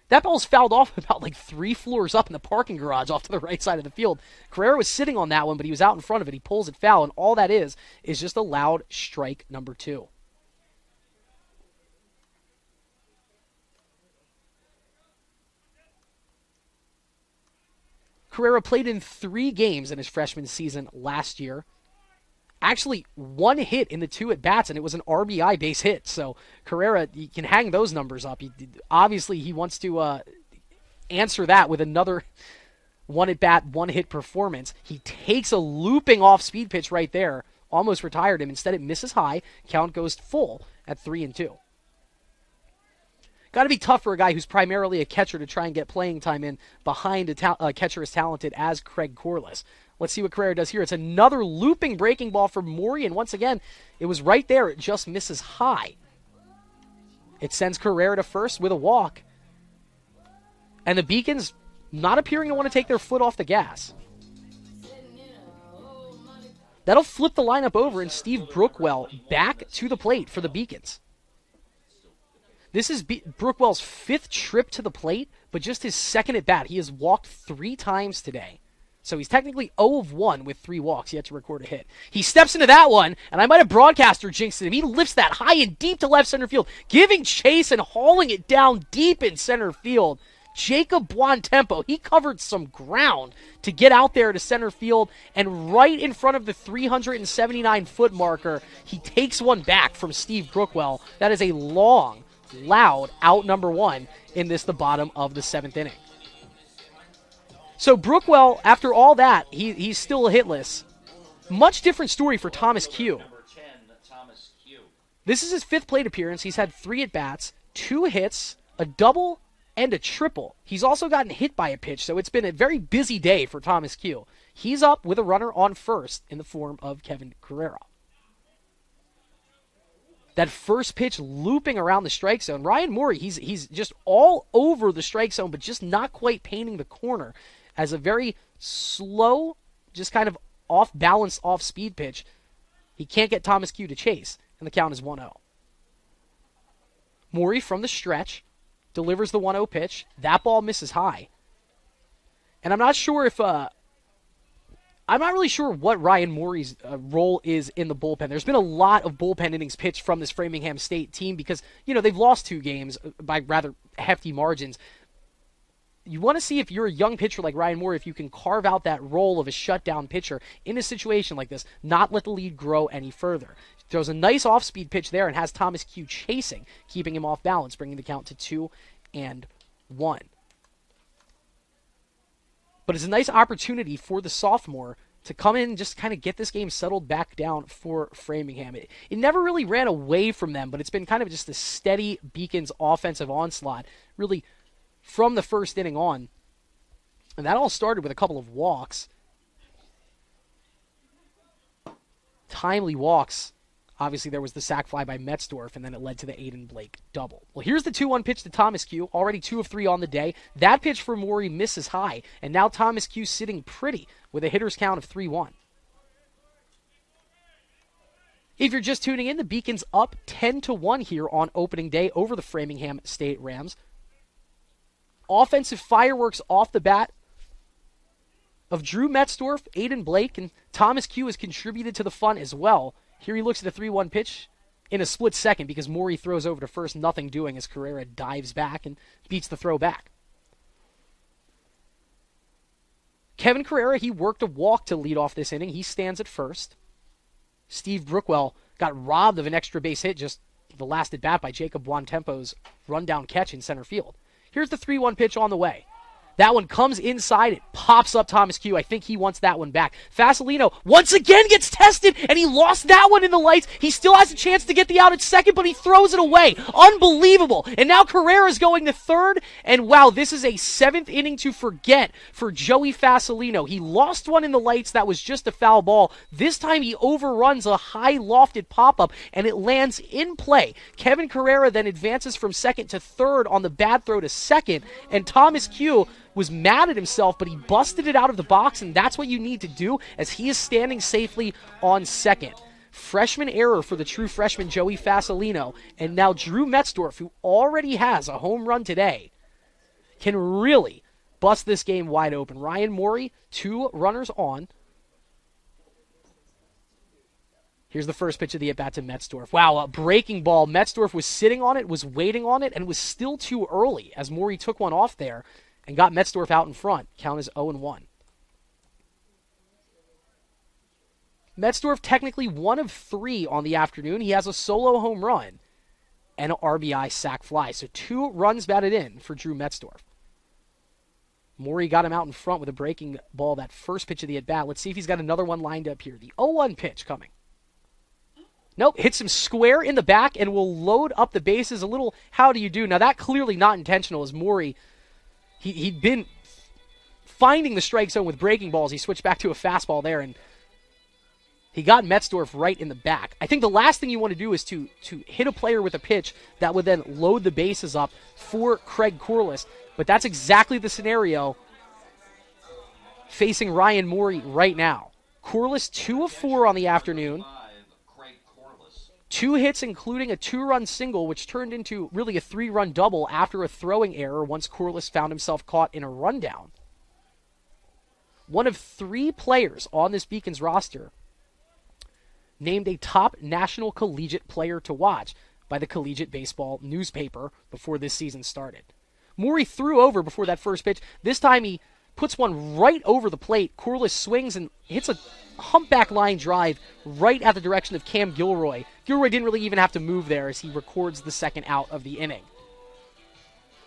[SPEAKER 1] That ball's fouled off about like 3 floors up in the parking garage off to the right side of the field. Carrera was sitting on that one, but he was out in front of it. He pulls it foul, and all that is just a loud strike number 2. Carrera played in 3 games in his freshman season last year. Actually, 1 hit in the 2 at-bats, and it was an RBI base hit. So Carrera, you can hang those numbers up. Obviously, he wants to answer that with another 1 at-bat, 1 hit performance. He takes a looping off-speed pitch right there, almost retired him. Instead, it misses high. Count goes full at 3-2. Got to be tough for a guy who's primarily a catcher to try and get playing time in behind a catcher as talented as Craig Corliss. Let's see what Carrera does here. It's another looping breaking ball from Morey, and once again, it was right there. It just misses high. It sends Carrera to first with a walk. And the Beacons not appearing to want to take their foot off the gas. That'll flip the lineup over, and Steve Brookwell back to the plate for the Beacons. This is Brookwell's 5th trip to the plate, but just his 2nd at bat. He has walked 3 times today. So he's technically 0 of 1 with 3 walks yet to record a hit. He steps into that one, and I might have broadcaster jinxed him. He lifts that high and deep to left center field, giving chase and hauling it down deep in center field. Jacob Buontempo, he covered some ground to get out there to center field, and right in front of the 379-foot marker, he takes one back from Steve Brookwell. That is a long, loud out number 1 in the bottom of the 7th inning. So Brookwell, after all that, he's still hitless. Much different story for Thomas Q. This is his 5th plate appearance. He's had 3 at-bats, 2 hits, a double, and a triple. He's also gotten hit by a pitch, so it's been a very busy day for Thomas Q. He's up with a runner on first in the form of Kevin Carrera. That first pitch looping around the strike zone. Ryan Morey, he's just all over the strike zone, but just not quite painting the corner. As a very slow, just kind of off-balance, off-speed pitch, he can't get Thomas Q to chase, and the count is 1-0. Morey from the stretch delivers the 1-0 pitch. That ball misses high. And I'm not sure if I'm not really sure what Ryan Morey's role is in the bullpen. There's been a lot of bullpen innings pitched from this Framingham State team because, they've lost 2 games by rather hefty margins. You want to see if you're a young pitcher like Ryan Morey, if you can carve out that role of a shutdown pitcher in a situation like this, not let the lead grow any further. Throws a nice off-speed pitch there and has Thomas Q chasing, keeping him off balance, bringing the count to 2-1. But it's a nice opportunity for the sophomore to come in and just kind of get this game settled back down for Framingham. It never really ran away from them, but it's been kind of just a steady Beacons offensive onslaught, really from the first inning on. And that all started with a couple of walks. Timely walks. Obviously, there was the sac fly by Metzdorf, and then it led to the Aiden Blake double. Well, here's the 2-1 pitch to Thomas Q. Already 2 of 3 on the day. That pitch for Morey misses high, and now Thomas Q sitting pretty with a hitter's count of 3-1. If you're just tuning in, the Beacons up 10-1 here on opening day over the Framingham State Rams. Offensive fireworks off the bat of Drew Metzdorf, Aiden Blake, and Thomas Q has contributed to the fun as well. Here he looks at the 3-1 pitch in a split second because Morey throws over to first, nothing doing as Carrera dives back and beats the throw back. Kevin Carrera, he worked a walk to lead off this inning. He stands at first. Steve Brookwell got robbed of an extra base hit just the last at bat by Jacob Buontempo's rundown catch in center field. Here's the 3-1 pitch on the way. That one comes inside. It pops up Thomas Q. I think he wants that one back. Fasolino once again gets tested, and he lost that one in the lights. He still has a chance to get the out at second, but he throws it away. Unbelievable. And now Carrera's going to third. And wow, this is a 7th inning to forget for Joey Fasolino. He lost one in the lights. That was just a foul ball. This time he overruns a high lofted pop-up, and it lands in play. Kevin Carrera then advances from second to third on the bad throw to second, and Thomas Q was mad at himself, but he busted it out of the box, and that's what you need to do as he is standing safely on second. Freshman error for the true freshman Joey Fasolino, and now Drew Metzdorf, who already has a home run today, can really bust this game wide open. Ryan Morey, 2 runners on. Here's the first pitch of the at-bat to Metzdorf. Wow, a breaking ball. Metzdorf was sitting on it, was waiting on it, and was still too early as Morey took one off there and got Metzdorf out in front. Count is 0-1. Metzdorf technically 1 of 3 on the afternoon. He has a solo home run and an RBI sac fly. So 2 runs batted in for Drew Metzdorf. Morey got him out in front with a breaking ball, that first pitch of the at-bat. Let's see if he's got another one lined up here. The 0-1 pitch coming. Nope, hits him square in the back and will load up the bases. A little how do you do. Now that clearly not intentional as Morey, he'd been finding the strike zone with breaking balls. He switched back to a fastball there, and he got Metzdorf right in the back. I think the last thing you want to do is to hit a player with a pitch that would then load the bases up for Craig Corliss. But that's exactly the scenario facing Ryan Morey right now. Corliss 2 of 4 on the afternoon. 2 hits, including a 2-run single, which turned into really a 3-run double after a throwing error once Corliss found himself caught in a rundown. One of 3 players on this Beacons roster named a top national collegiate player to watch by the Collegiate Baseball newspaper before this season started. Morey threw over before that first pitch. This time he puts one right over the plate. Corliss swings and hits a humpback line drive right at the direction of Cam Gilroy. Gilroy didn't really even have to move there as he records the second out of the inning.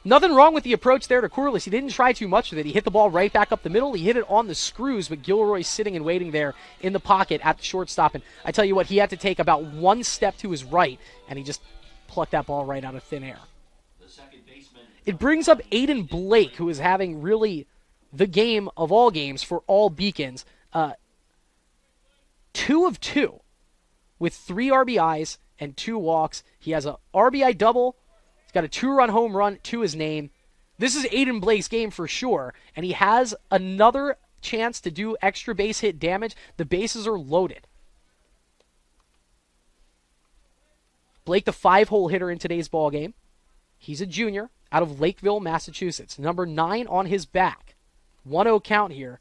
[SPEAKER 1] Nothing wrong with the approach there to Corliss. He didn't try too much with it. He hit the ball right back up the middle. He hit it on the screws, but Gilroy's sitting and waiting there in the pocket at the shortstop. And I tell you what, he had to take about 1 step to his right, and he just plucked that ball right out of thin air. It brings up Aiden Blake, who is having really the game of all games for all Beacons. 2 of 2 with 3 RBIs and 2 walks. He has a RBI double. He's got a 2-run home run to his name. This is Aiden Blake's game for sure, and he has another chance to do extra base hit damage. The bases are loaded. Blake, the 5-hole hitter in today's ball game. He's a junior out of Lakeville, Massachusetts. Number 9 on his back. 1-0 count here.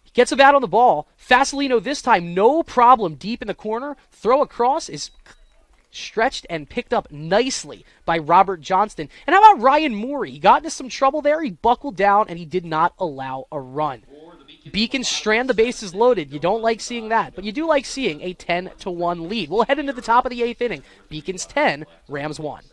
[SPEAKER 1] He gets a bat on the ball. Fasolino this time, no problem, deep in the corner. Throw across is stretched and picked up nicely by Robert Johnston. And how about Ryan Morey? He got into some trouble there. He buckled down, and he did not allow a run. Beacons strand the bases loaded. You don't like seeing that, but you do like seeing a 10-1 lead. We'll head into the top of the 8th inning. Beacons 10, Rams 1.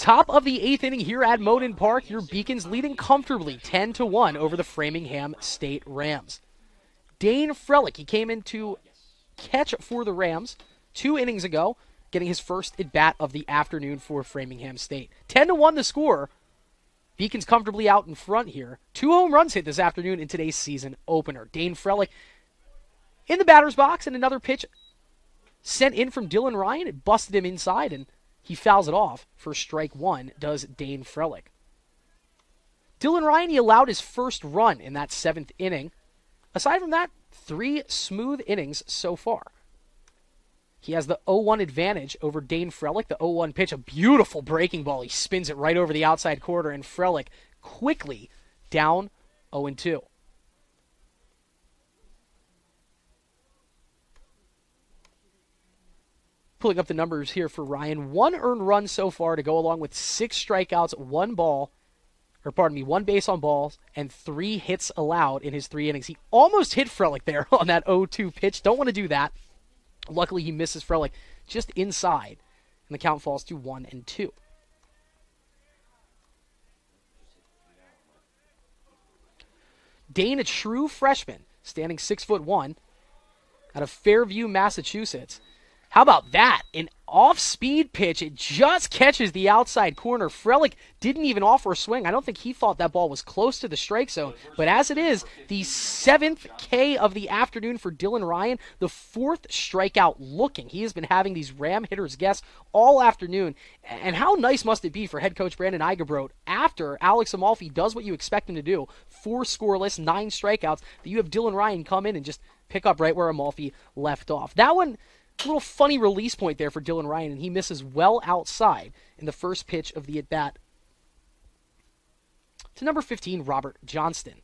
[SPEAKER 1] Top of the 8th inning here at Moden Park. Your Beacons leading comfortably 10-1 over the Framingham State Rams. Dane Frelick, he came in to catch for the Rams 2 innings ago, getting his first at-bat of the afternoon for Framingham State. 10-1 the score. Beacons comfortably out in front here. 2 home runs hit this afternoon in today's season opener. Dane Frelick in the batter's box, and another pitch sent in from Dylan Ryan. It busted him inside, and he fouls it off for strike 1, does Dane Frelick. Dylan Ryan, he allowed his first run in that 7th inning. Aside from that, 3 smooth innings so far. He has the 0-1 advantage over Dane Frelick. The 0-1 pitch, a beautiful breaking ball. He spins it right over the outside corner, and Frelick quickly down 0-2. Pulling up the numbers here for Ryan. 1 earned run so far to go along with 6 strikeouts, 1 base on balls, and 3 hits allowed in his 3 innings. He almost hit Frelick there on that 0-2 pitch. Don't want to do that. Luckily, he misses Frelick just inside, and the count falls to 1-2. Dane, a true freshman, standing 6'1", out of Fairview, Massachusetts. How about that? An off-speed pitch. It just catches the outside corner. Frelick didn't even offer a swing. I don't think he thought that ball was close to the strike zone. But as it is, the 7th K of the afternoon for Dylan Ryan, the 4th strikeout looking. He has been having these Ram hitters guess all afternoon. And how nice must it be for head coach Brandon Eigebrot after Alex Amalfi does what you expect him to do, 4 scoreless, 9 strikeouts, that you have Dylan Ryan come in and just pick up right where Amalfi left off. That one, a little funny release point there for Dylan Ryan, and he misses well outside in the first pitch of the at-bat to number 15, Robert Johnston.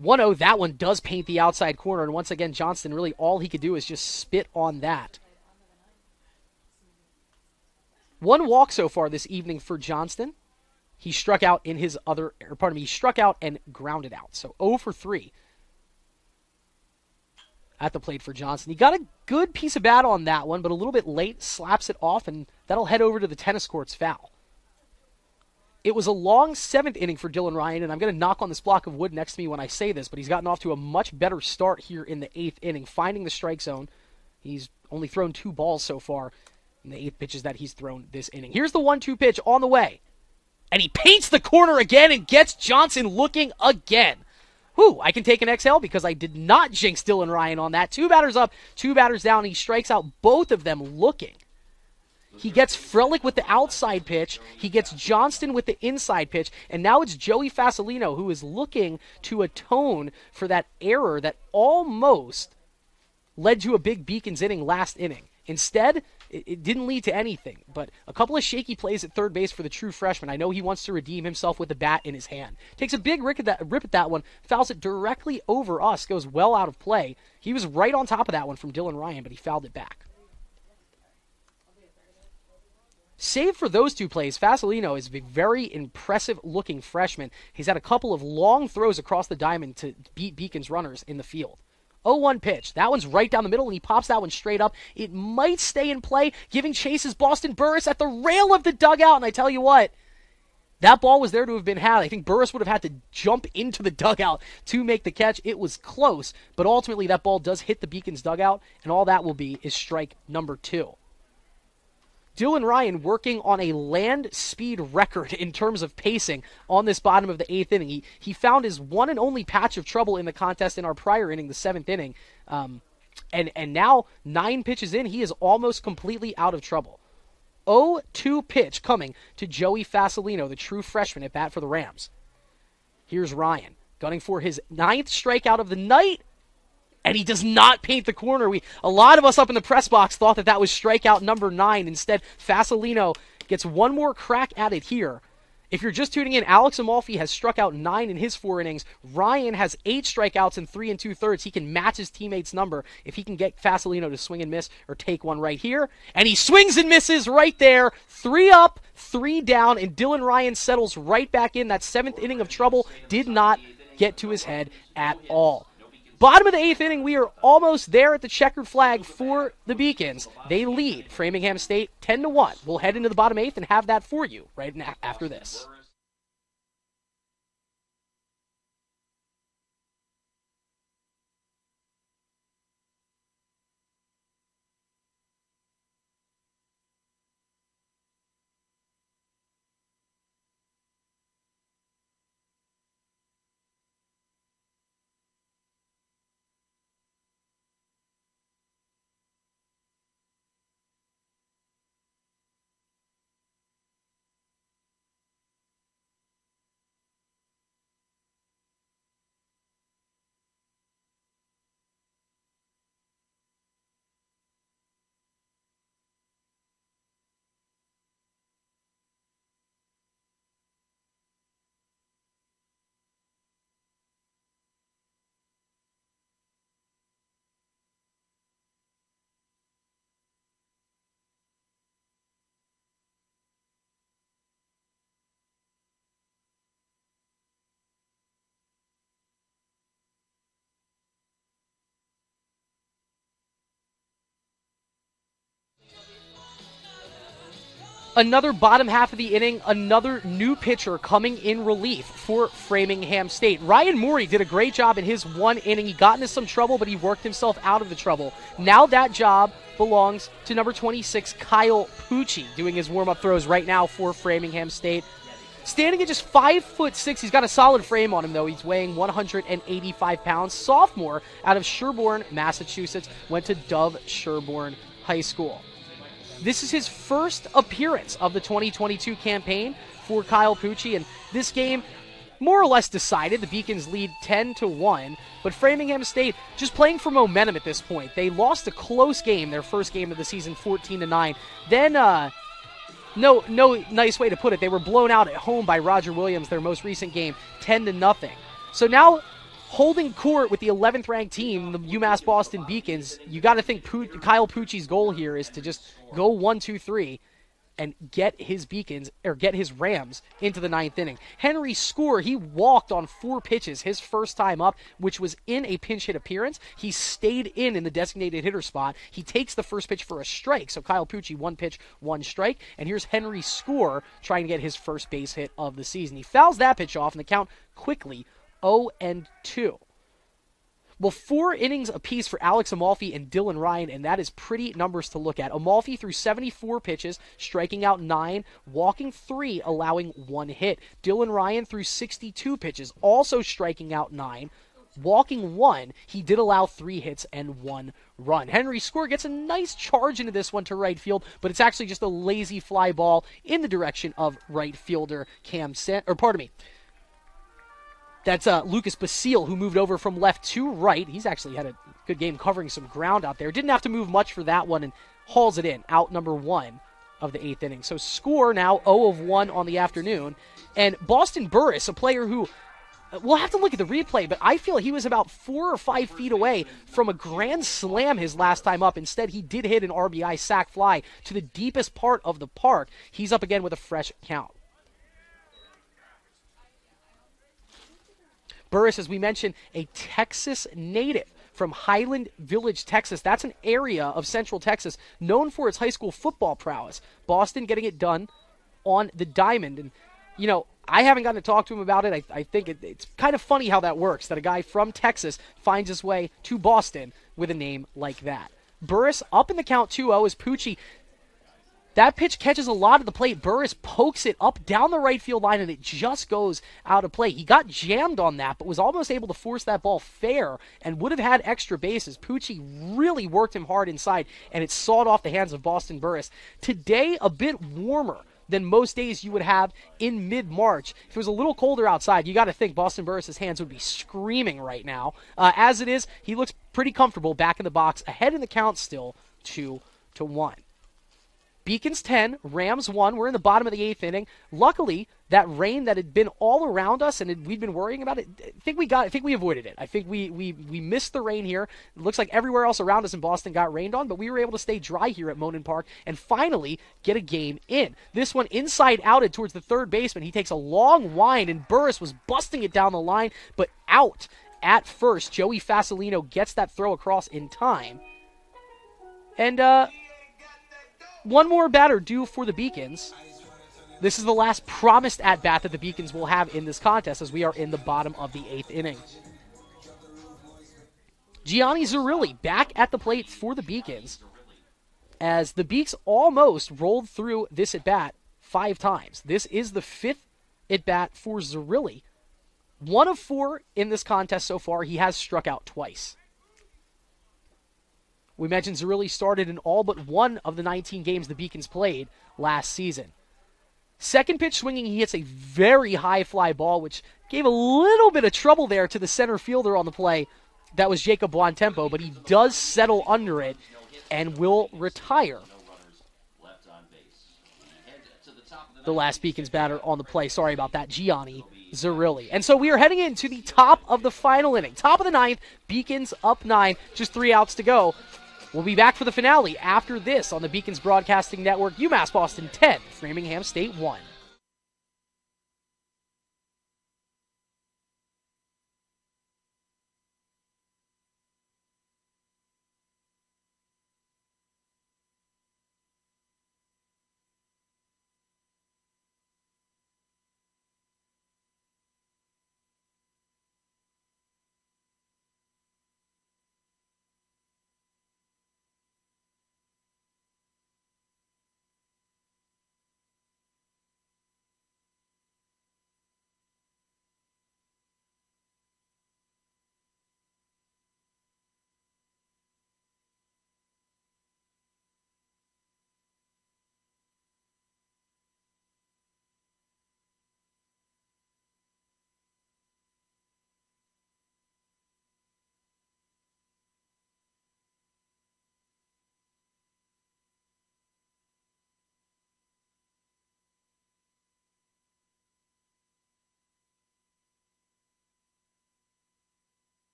[SPEAKER 1] 1-0, that one does paint the outside corner, and once again, Johnston, really all he could do is just spit on that. 1 walk so far this evening for Johnston. He struck out in his he struck out and grounded out, so 0 for 3. At the plate for Johnson. He got a good piece of bat on that one, but a little bit late, slaps it off, and that'll head over to the tennis courts foul. It was a long 7th inning for Dylan Ryan, and I'm going to knock on this block of wood next to me when I say this, but he's gotten off to a much better start here in the 8th inning, finding the strike zone. He's only thrown 2 balls so far in the 8 pitches that he's thrown this inning. Here's the 1-2 pitch on the way, and he paints the corner again and gets Johnson looking again. Whew, I can take an exhale because I did not jinx Dylan Ryan on that. 2 batters up, 2 batters down. He strikes out both of them looking. He gets Frelick with the outside pitch. He gets Johnston with the inside pitch. And now it's Joey Fasolino who is looking to atone for that error that almost led to a big Beacons inning last inning. Instead, it didn't lead to anything, but a couple of shaky plays at third base for the true freshman. I know he wants to redeem himself with the bat in his hand. Takes a big rip at that one, fouls it directly over us, goes well out of play. He was right on top of that one from Dylan Ryan, but he fouled it back. Save for those 2 plays, Fasolino is a very impressive-looking freshman. He's had a couple of long throws across the diamond to beat Beacons runners in the field. 0-1 pitch. That one's right down the middle, and he pops that one straight up. It might stay in play, giving chases Boston Burris at the rail of the dugout, and I tell you what, that ball was there to have been had. I think Burris would have had to jump into the dugout to make the catch. It was close, but ultimately that ball does hit the Beacons dugout, and all that will be is strike number 2. Dylan Ryan working on a land speed record in terms of pacing on this bottom of the 8th inning. He found his one and only patch of trouble in the contest in our prior inning, the 7th inning. And now, 9 pitches in, he is almost completely out of trouble. 0-2 pitch coming to Joey Fasolino, the true freshman at bat for the Rams. Here's Ryan, gunning for his 9th strikeout of the night. And he does not paint the corner. A lot of us up in the press box thought that was strikeout number 9. Instead, Fasolino gets one more crack at it here. If you're just tuning in, Alex Amalfi has struck out 9 in his 4 innings. Ryan has 8 strikeouts in 3 2/3. He can match his teammate's number if he can get Fasolino to swing and miss or take one right here. And he swings and misses right there. 3 up, 3 down, and Dylan Ryan settles right back in. That 7th inning of trouble did not get to his head at all. Bottom of the 8th inning, we are almost there at the checkered flag for the Beacons. They lead Framingham State 10-1. We'll head into the bottom 8th and have that for you right after this. Another bottom half of the inning, another new pitcher coming in relief for Framingham State. Ryan Morey did a great job in his one inning. He got into some trouble, but he worked himself out of the trouble. Now that job belongs to number 26, Kyle Pucci, doing his warm-up throws right now for Framingham State. Standing at just 5'6", he's got a solid frame on him, though. He's weighing 185 pounds. Sophomore out of Sherborne, Massachusetts, went to Dove Sherborne High School. This is his first appearance of the 2022 campaign for Kyle Pucci, and this game more or less decided. The Beacons lead 10-1, but Framingham State just playing for momentum at this point. They lost a close game, their first game of the season, 14-9. Then, no nice way to put it, they were blown out at home by Roger Williams, their most recent game, 10-0. So now, holding court with the 11th ranked team, the UMass Boston Beacons, you got to think Kyle Pucci's goal here is to just go 1-2-3 and get his Beacons, or get his Rams into the 9th inning. Henry Score, he walked on 4 pitches his first time up, which was in a pinch hit appearance. He stayed in the designated hitter spot. He takes the first pitch for a strike. So Kyle Pucci, 1 pitch, 1 strike. And here's Henry Score trying to get his first base hit of the season. He fouls that pitch off, and the count quickly 0-2. Well, 4 innings apiece for Alex Amalfi and Dylan Ryan, and that is pretty numbers to look at. Amalfi threw 74 pitches, striking out 9, walking 3, allowing 1 hit. Dylan Ryan threw 62 pitches, also striking out 9, walking 1. He did allow 3 hits and 1 run. Henry Score gets a nice charge into this one to right field, but it's actually just a lazy fly ball in the direction of right fielder That's Lucas Basile, who moved over from left to right. He's actually had a good game covering some ground out there. Didn't have to move much for that one and hauls it in. Out number 1 of the 8th inning. So Score now 0-1 on the afternoon. And Boston Burris, a player who, we'll have to look at the replay, but I feel he was about 4 or 5 feet away from a grand slam his last time up. Instead, he did hit an RBI sac fly to the deepest part of the park. He's up again with a fresh count. Burris, as we mentioned, a Texas native from Highland Village, Texas. That's an area of Central Texas known for its high school football prowess. Boston getting it done on the diamond. And, you know, I haven't gotten to talk to him about it. I think it's kind of funny how that works, that a guy from Texas finds his way to Boston with a name like that. Burris up in the count 2-0 as Pucci. That pitch catches a lot of the plate. Burris pokes it up down the right field line, and it just goes out of play. He got jammed on that, but was almost able to force that ball fair and would have had extra bases. Pucci really worked him hard inside, and it sawed off the hands of Boston Burris. Today, a bit warmer than most days you would have in mid-March. If it was a little colder outside, you got to think Boston Burris' hands would be screaming right now. As it is, he looks pretty comfortable back in the box, ahead in the count still, 2-1. Beacons 10, Rams 1. We're in the bottom of the 8th inning. Luckily, that rain that had been all around us and we'd been worrying about it, I think we avoided it. I think we missed the rain here. It looks like everywhere else around us in Boston got rained on, but we were able to stay dry here at Monin Park and finally get a game in. This one inside outed towards the third baseman. He takes a long wind, and Burris was busting it down the line, but out at first. Joey Fasolino gets that throw across in time. And one more batter due for the Beacons. This is the last promised at-bat that the Beacons will have in this contest as we are in the bottom of the 8th inning. Gianni Zerilli back at the plate for the Beacons as the Beaks almost rolled through this at-bat 5 times. This is the 5th at-bat for Zerilli. 1 of 4 in this contest so far. He has struck out twice. We mentioned Zerilli started in all but 1 of the 19 games the Beacons played last season. Second pitch swinging, he hits a very high fly ball, which gave a little bit of trouble there to the center fielder on the play. That was Jacob Buontempo, but he does settle under it and will retire. The last Beacons batter on the play. Sorry about that, Gianni Zerilli. And so we are heading into the top of the final inning. Top of the 9th, Beacons up 9, just 3 outs to go. We'll be back for the finale after this on the Beacons Broadcasting Network. UMass Boston 10, Framingham State 1.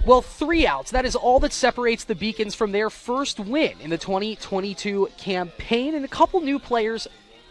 [SPEAKER 1] Well, 3 outs. That is all that separates the Beacons from their first win in the 2022 campaign, and a couple new players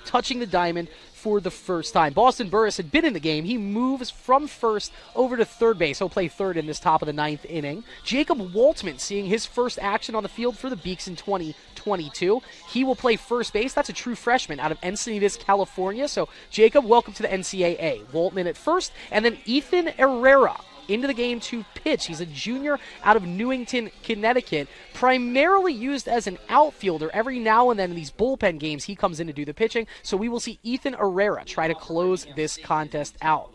[SPEAKER 1] touching the diamond for the first time. Boston Burris had been in the game. He moves from first over to third base. He'll play third in this top of the 9th inning. Jacob Waltman seeing his first action on the field for the Beaks in 2022. He will play first base. That's a true freshman out of Encinitas, California. So, Jacob, welcome to the NCAA. Waltman at first, and then Ethan Herrera into the game to pitch. He's a junior out of Newington, Connecticut, primarily used as an outfielder. Every now and then in these bullpen games, he comes in to do the pitching, so we will see Ethan Herrera try to close this contest out.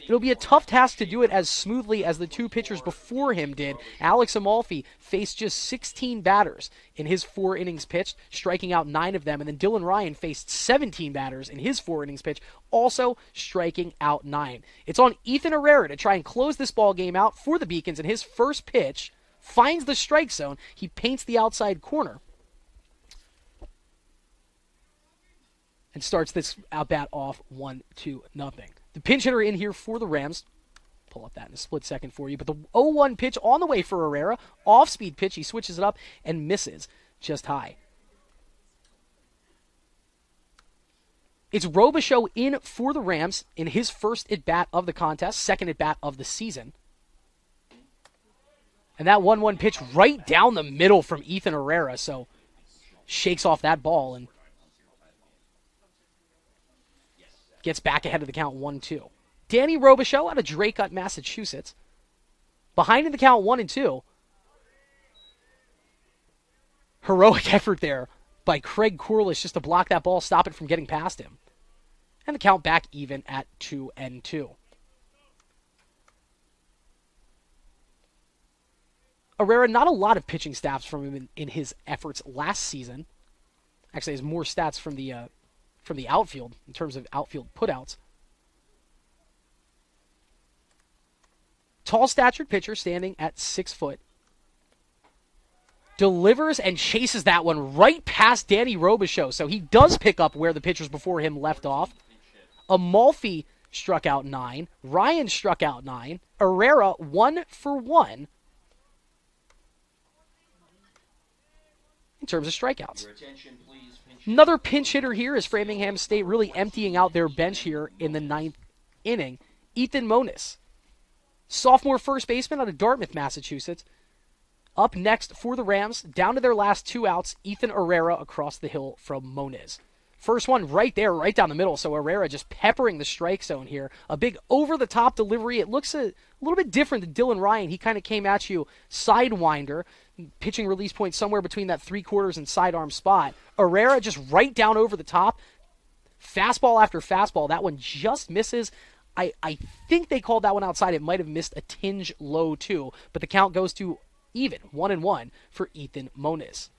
[SPEAKER 1] It'll be a tough task to do it as smoothly as the 2 pitchers before him did. Alex Amalfi faced just 16 batters in his 4 innings pitched, striking out 9 of them, and then Dylan Ryan faced 17 batters in his 4 innings pitched, also striking out 9. It's on Ethan Herrera to try and close this ball game out for the Beacons, and his first pitch finds the strike zone. He paints the outside corner and starts this at-bat off 1-0. The pinch hitter in here for the Rams. Pull up that in a split second for you. But the 0-1 pitch on the way for Herrera. Off-speed pitch. He switches it up and misses just high. It's Robichaux in for the Rams in his first at-bat of the contest. Second at-bat of the season. And that 1-1 pitch right down the middle from Ethan Herrera. So shakes off that ball and gets back ahead of the count 1-2. Danny Robichaux out of Dracut, Massachusetts. Behind in the count 1-2. Heroic effort there by Craig Corliss just to block that ball, stop it from getting past him. And the count back even at 2-2. Herrera, not a lot of pitching stats from him in his efforts last season. Actually, has more stats from the outfield in terms of outfield putouts. Tall-statured pitcher standing at 6 foot. Delivers and chases that one right past Danny Robichaux. So he does pick up where the pitchers before him left off. Amalfi struck out 9. Ryan struck out 9. Herrera 1 for 1 in terms of strikeouts. Another pinch hitter here is Framingham State really emptying out their bench here in the 9th inning. Ethan Moniz, sophomore first baseman out of Dartmouth, Massachusetts. Up next for the Rams, down to their last 2 outs, Ethan Herrera across the hill from Moniz. First one right there, right down the middle, so Herrera just peppering the strike zone here. A big over-the-top delivery. It looks a little bit different than Dylan Ryan. He kind of came at you sidewinder, pitching release point somewhere between that 3/4 and sidearm spot. Herrera just right down over the top. Fastball after fastball. That one just misses. I think they called that one outside. It might have missed a tinge low, too, but the count goes to even, 1-1 for Ethan Moniz.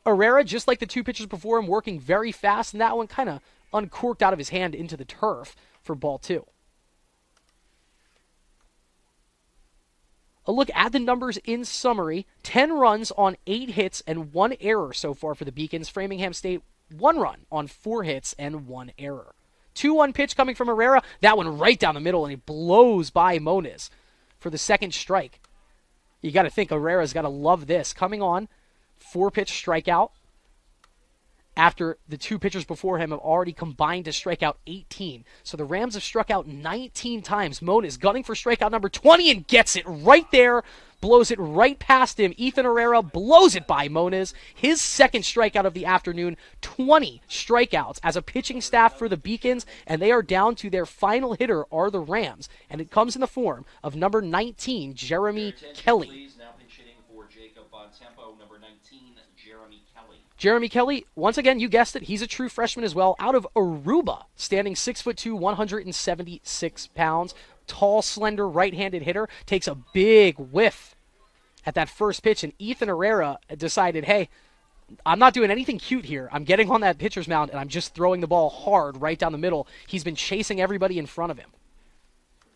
[SPEAKER 1] Herrera, just like the 2 pitchers before him, working very fast, and that one kind of uncorked out of his hand into the turf for ball 2. A look at the numbers in summary. 10 runs on 8 hits and 1 error so far for the Beacons. Framingham State, 1 run on 4 hits and 1 error. 2-1 pitch coming from Herrera. That one right down the middle, and he blows by Moniz for the second strike. You got to think Herrera's got to love this. Coming on, 4-pitch strikeout after the 2 pitchers before him have already combined to strike out 18. So the Rams have struck out 19 times. Moniz gunning for strikeout number 20 and gets it right there. Blows it right past him. Ethan Herrera blows it by Moniz. His second strikeout of the afternoon. 20 strikeouts as a pitching staff for the Beacons, and they are down to their final hitter are the Rams. And it comes in the form of number 19, Jeremy Kelly.
[SPEAKER 2] Please, now pitch hitting for Jacob Bontempo, number 19, Jeremy Kelly.
[SPEAKER 1] Jeremy Kelly, once again, you guessed it, he's a true freshman as well, out of Aruba, standing 6'2", 176 pounds. Tall, slender, right-handed hitter, takes a big whiff at that first pitch, and Ethan Herrera decided, hey, I'm not doing anything cute here. I'm getting on that pitcher's mound, and I'm just throwing the ball hard right down the middle. He's been chasing everybody in front of him.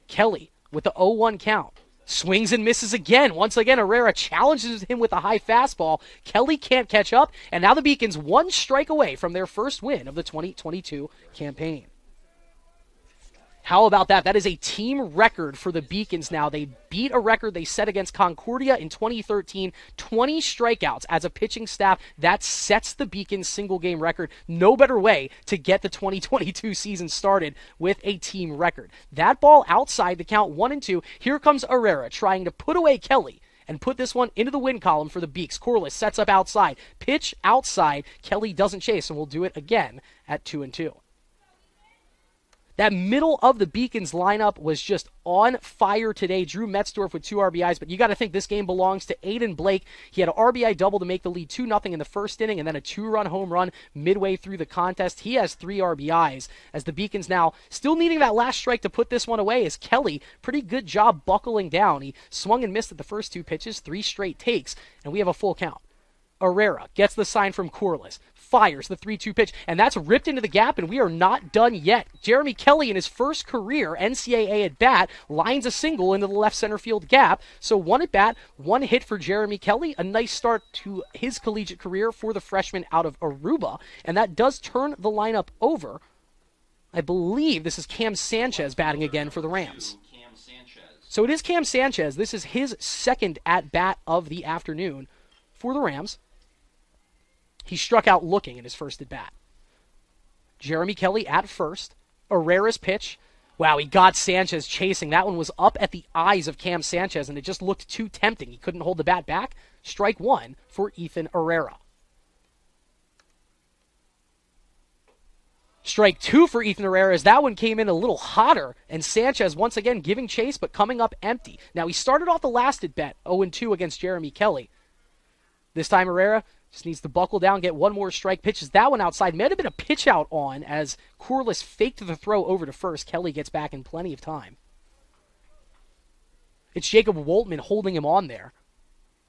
[SPEAKER 1] Kelly with the 0-1 count. Swings and misses again. Once again, Herrera challenges him with a high fastball. Kelly can't catch up, and now the Beacons 1 strike away from their first win of the 2022 campaign. How about that? That is a team record for the Beacons now. They beat a record they set against Concordia in 2013. 20 strikeouts as a pitching staff. That sets the Beacons single-game record. No better way to get the 2022 season started with a team record. That ball outside the count 1-2. Here comes Herrera trying to put away Kelly and put this one into the win column for the Beaks. Corliss sets up outside. Pitch outside. Kelly doesn't chase, and we'll do it again at 2-2. That middle of the Beacons lineup was just on fire today. Drew Metzdorf with 2 RBIs, but you got to think this game belongs to Aiden Blake. He had an RBI double to make the lead 2-0 in the first inning, and then a 2-run home run midway through the contest. He has 3 RBIs as the Beacons now still needing that last strike to put this one away as Kelly, pretty good job buckling down. He swung and missed at the first 2 pitches, 3 straight takes, and we have a full count. Herrera gets the sign from Corliss, fires the 3-2 pitch, and that's ripped into the gap, and we are not done yet. Jeremy Kelly, in his first career NCAA at bat, lines a single into the left center field gap. So 1 at bat, 1 hit for Jeremy Kelly. A nice start to his collegiate career for the freshman out of Aruba, and that does turn the lineup over. I believe this is Cam Sanchez batting again for the Rams. So it is Cam Sanchez. This is his second at bat of the afternoon for the Rams. He struck out looking in his first at bat. Jeremy Kelly at first. Herrera's pitch. Wow, he got Sanchez chasing. That one was up at the eyes of Cam Sanchez, and it just looked too tempting. He couldn't hold the bat back. Strike 1 for Ethan Herrera. Strike 2 for Ethan Herrera as that one came in a little hotter, and Sanchez once again giving chase but coming up empty. Now, he started off the last at bat 0-2 against Jeremy Kelly. This time Herrera just needs to buckle down, get 1 more strike. Pitches that one outside. Might have been a pitch out on as Corliss faked the throw over to first. Kelly gets back in plenty of time. It's Jacob Woltman holding him on there.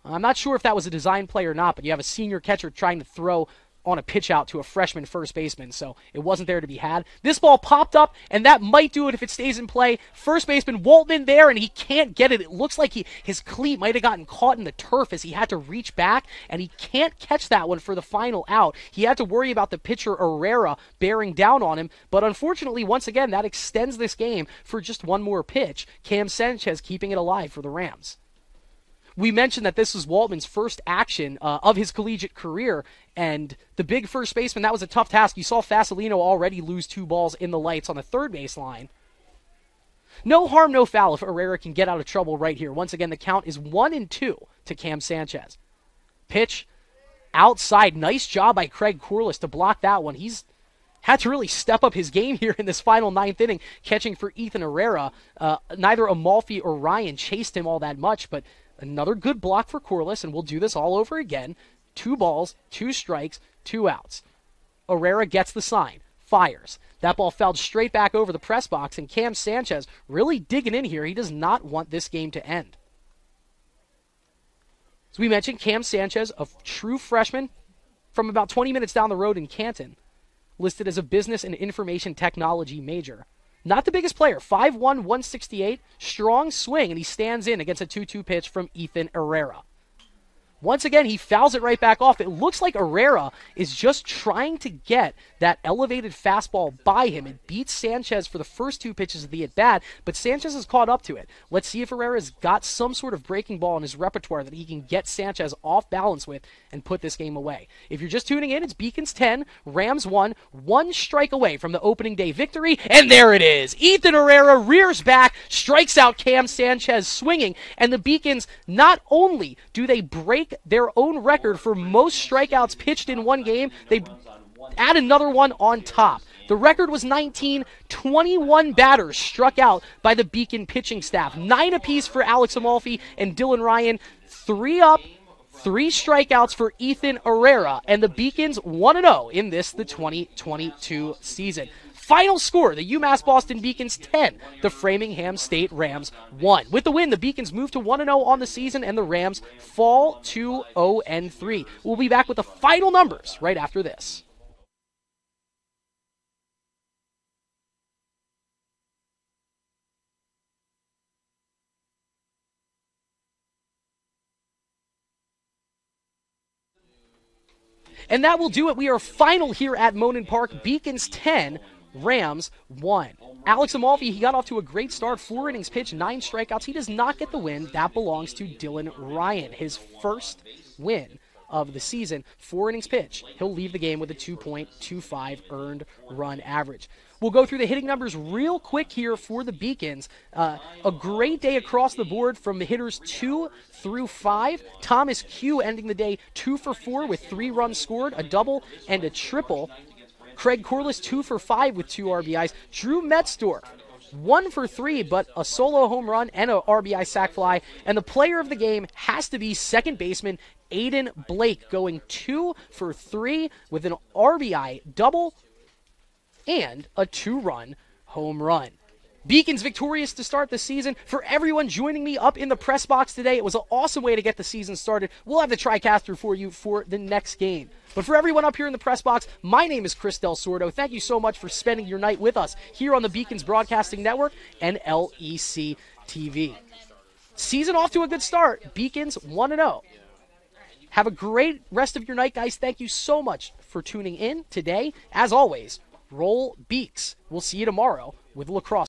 [SPEAKER 1] I'm not sure if that was a design play or not, but you have a senior catcher trying to throw on a pitch out to a freshman first baseman, so it wasn't there to be had. This ball popped up, and that might do it if it stays in play. First baseman Waltman there, and he can't get it. It looks like his cleat might have gotten caught in the turf as he had to reach back, and he can't catch that one for the final out. He had to worry about the pitcher Herrera bearing down on him, but unfortunately, once again, that extends this game for just one more pitch. Cam Sanchez keeping it alive for the Rams. We mentioned that this was Waltman's first action of his collegiate career, and the big first baseman, that was a tough task. You saw Fasolino already lose 2 balls in the lights on the third base line. No harm, no foul if Herrera can get out of trouble right here. Once again, the count is 1-2 to Cam Sanchez. Pitch outside. Nice job by Craig Corliss to block that one. He's had to really step up his game here in this final 9th inning, catching for Ethan Herrera. Neither Amalfi or Ryan chased him all that much, but another good block for Corliss, and we'll do this all over again. 2 balls, 2 strikes, 2 outs. Herrera gets the sign, fires. That ball fouled straight back over the press box, and Cam Sanchez really digging in here. He does not want this game to end. As we mentioned, Cam Sanchez, a true freshman from about 20 minutes down the road in Canton, listed as a business and information technology major. Not the biggest player, 5'1", 168, strong swing, and he stands in against a 2-2 pitch from Ethan Herrera. Once again, he fouls it right back off. It looks like Herrera is just trying to get that elevated fastball by him. It beats Sanchez for the first 2 pitches of the at-bat, but Sanchez has caught up to it. Let's see if Herrera's got some sort of breaking ball in his repertoire that he can get Sanchez off balance with and put this game away. If you're just tuning in, it's Beacons 10, Rams 1, 1 strike away from the opening day victory, and there it is. Ethan Herrera rears back, strikes out Cam Sanchez swinging, and the Beacons, not only do they break their own record for most strikeouts pitched in one game, they add another one on top. The record was 19. 21 batters struck out by the Beacon pitching staff. 9 apiece for Alex Amalfi and Dylan Ryan. 3 up, 3 strikeouts for Ethan Herrera. And the Beacons 1-0 in the 2022 season. Final score, the UMass Boston Beacons 10, the Framingham State Rams 1. With the win, the Beacons move to 1-0 on the season, and the Rams fall to 0-3. We'll be back with the final numbers right after this. And that will do it. We are final here at Monin Park. Beacons 10, Rams 1. Alex Amalfi, he got off to a great start. 4 innings pitched, 9 strikeouts. He does not get the win. That belongs to Dylan Ryan, his first win of the season. 4 innings pitched. He'll leave the game with a 2.25 earned run average. We'll go through the hitting numbers real quick here for the Beacons. A great day across the board from the hitters 2 through 5. Thomas Q ending the day 2 for 4 with 3 runs scored, a double and a triple. Craig Corliss 2 for 5 with 2 RBIs. Drew Metzdorf 1 for 3, but a solo home run and a RBI sac fly. And the player of the game has to be second baseman Aiden Blake, going 2 for 3 with an RBI double and a 2-run home run. Beacons victorious to start the season. For everyone joining me up in the press box today, it was an awesome way to get the season started. We'll have the TriCaster for you for the next game. But for everyone up here in the press box, my name is Chris Del Sordo. Thank you so much for spending your night with us here on the Beacons Broadcasting Network and LEC TV. Season off to a good start. Beacons 1-0. Have a great rest of your night, guys. Thank you so much for tuning in today. As always, roll Beaks. We'll see you tomorrow with lacrosse.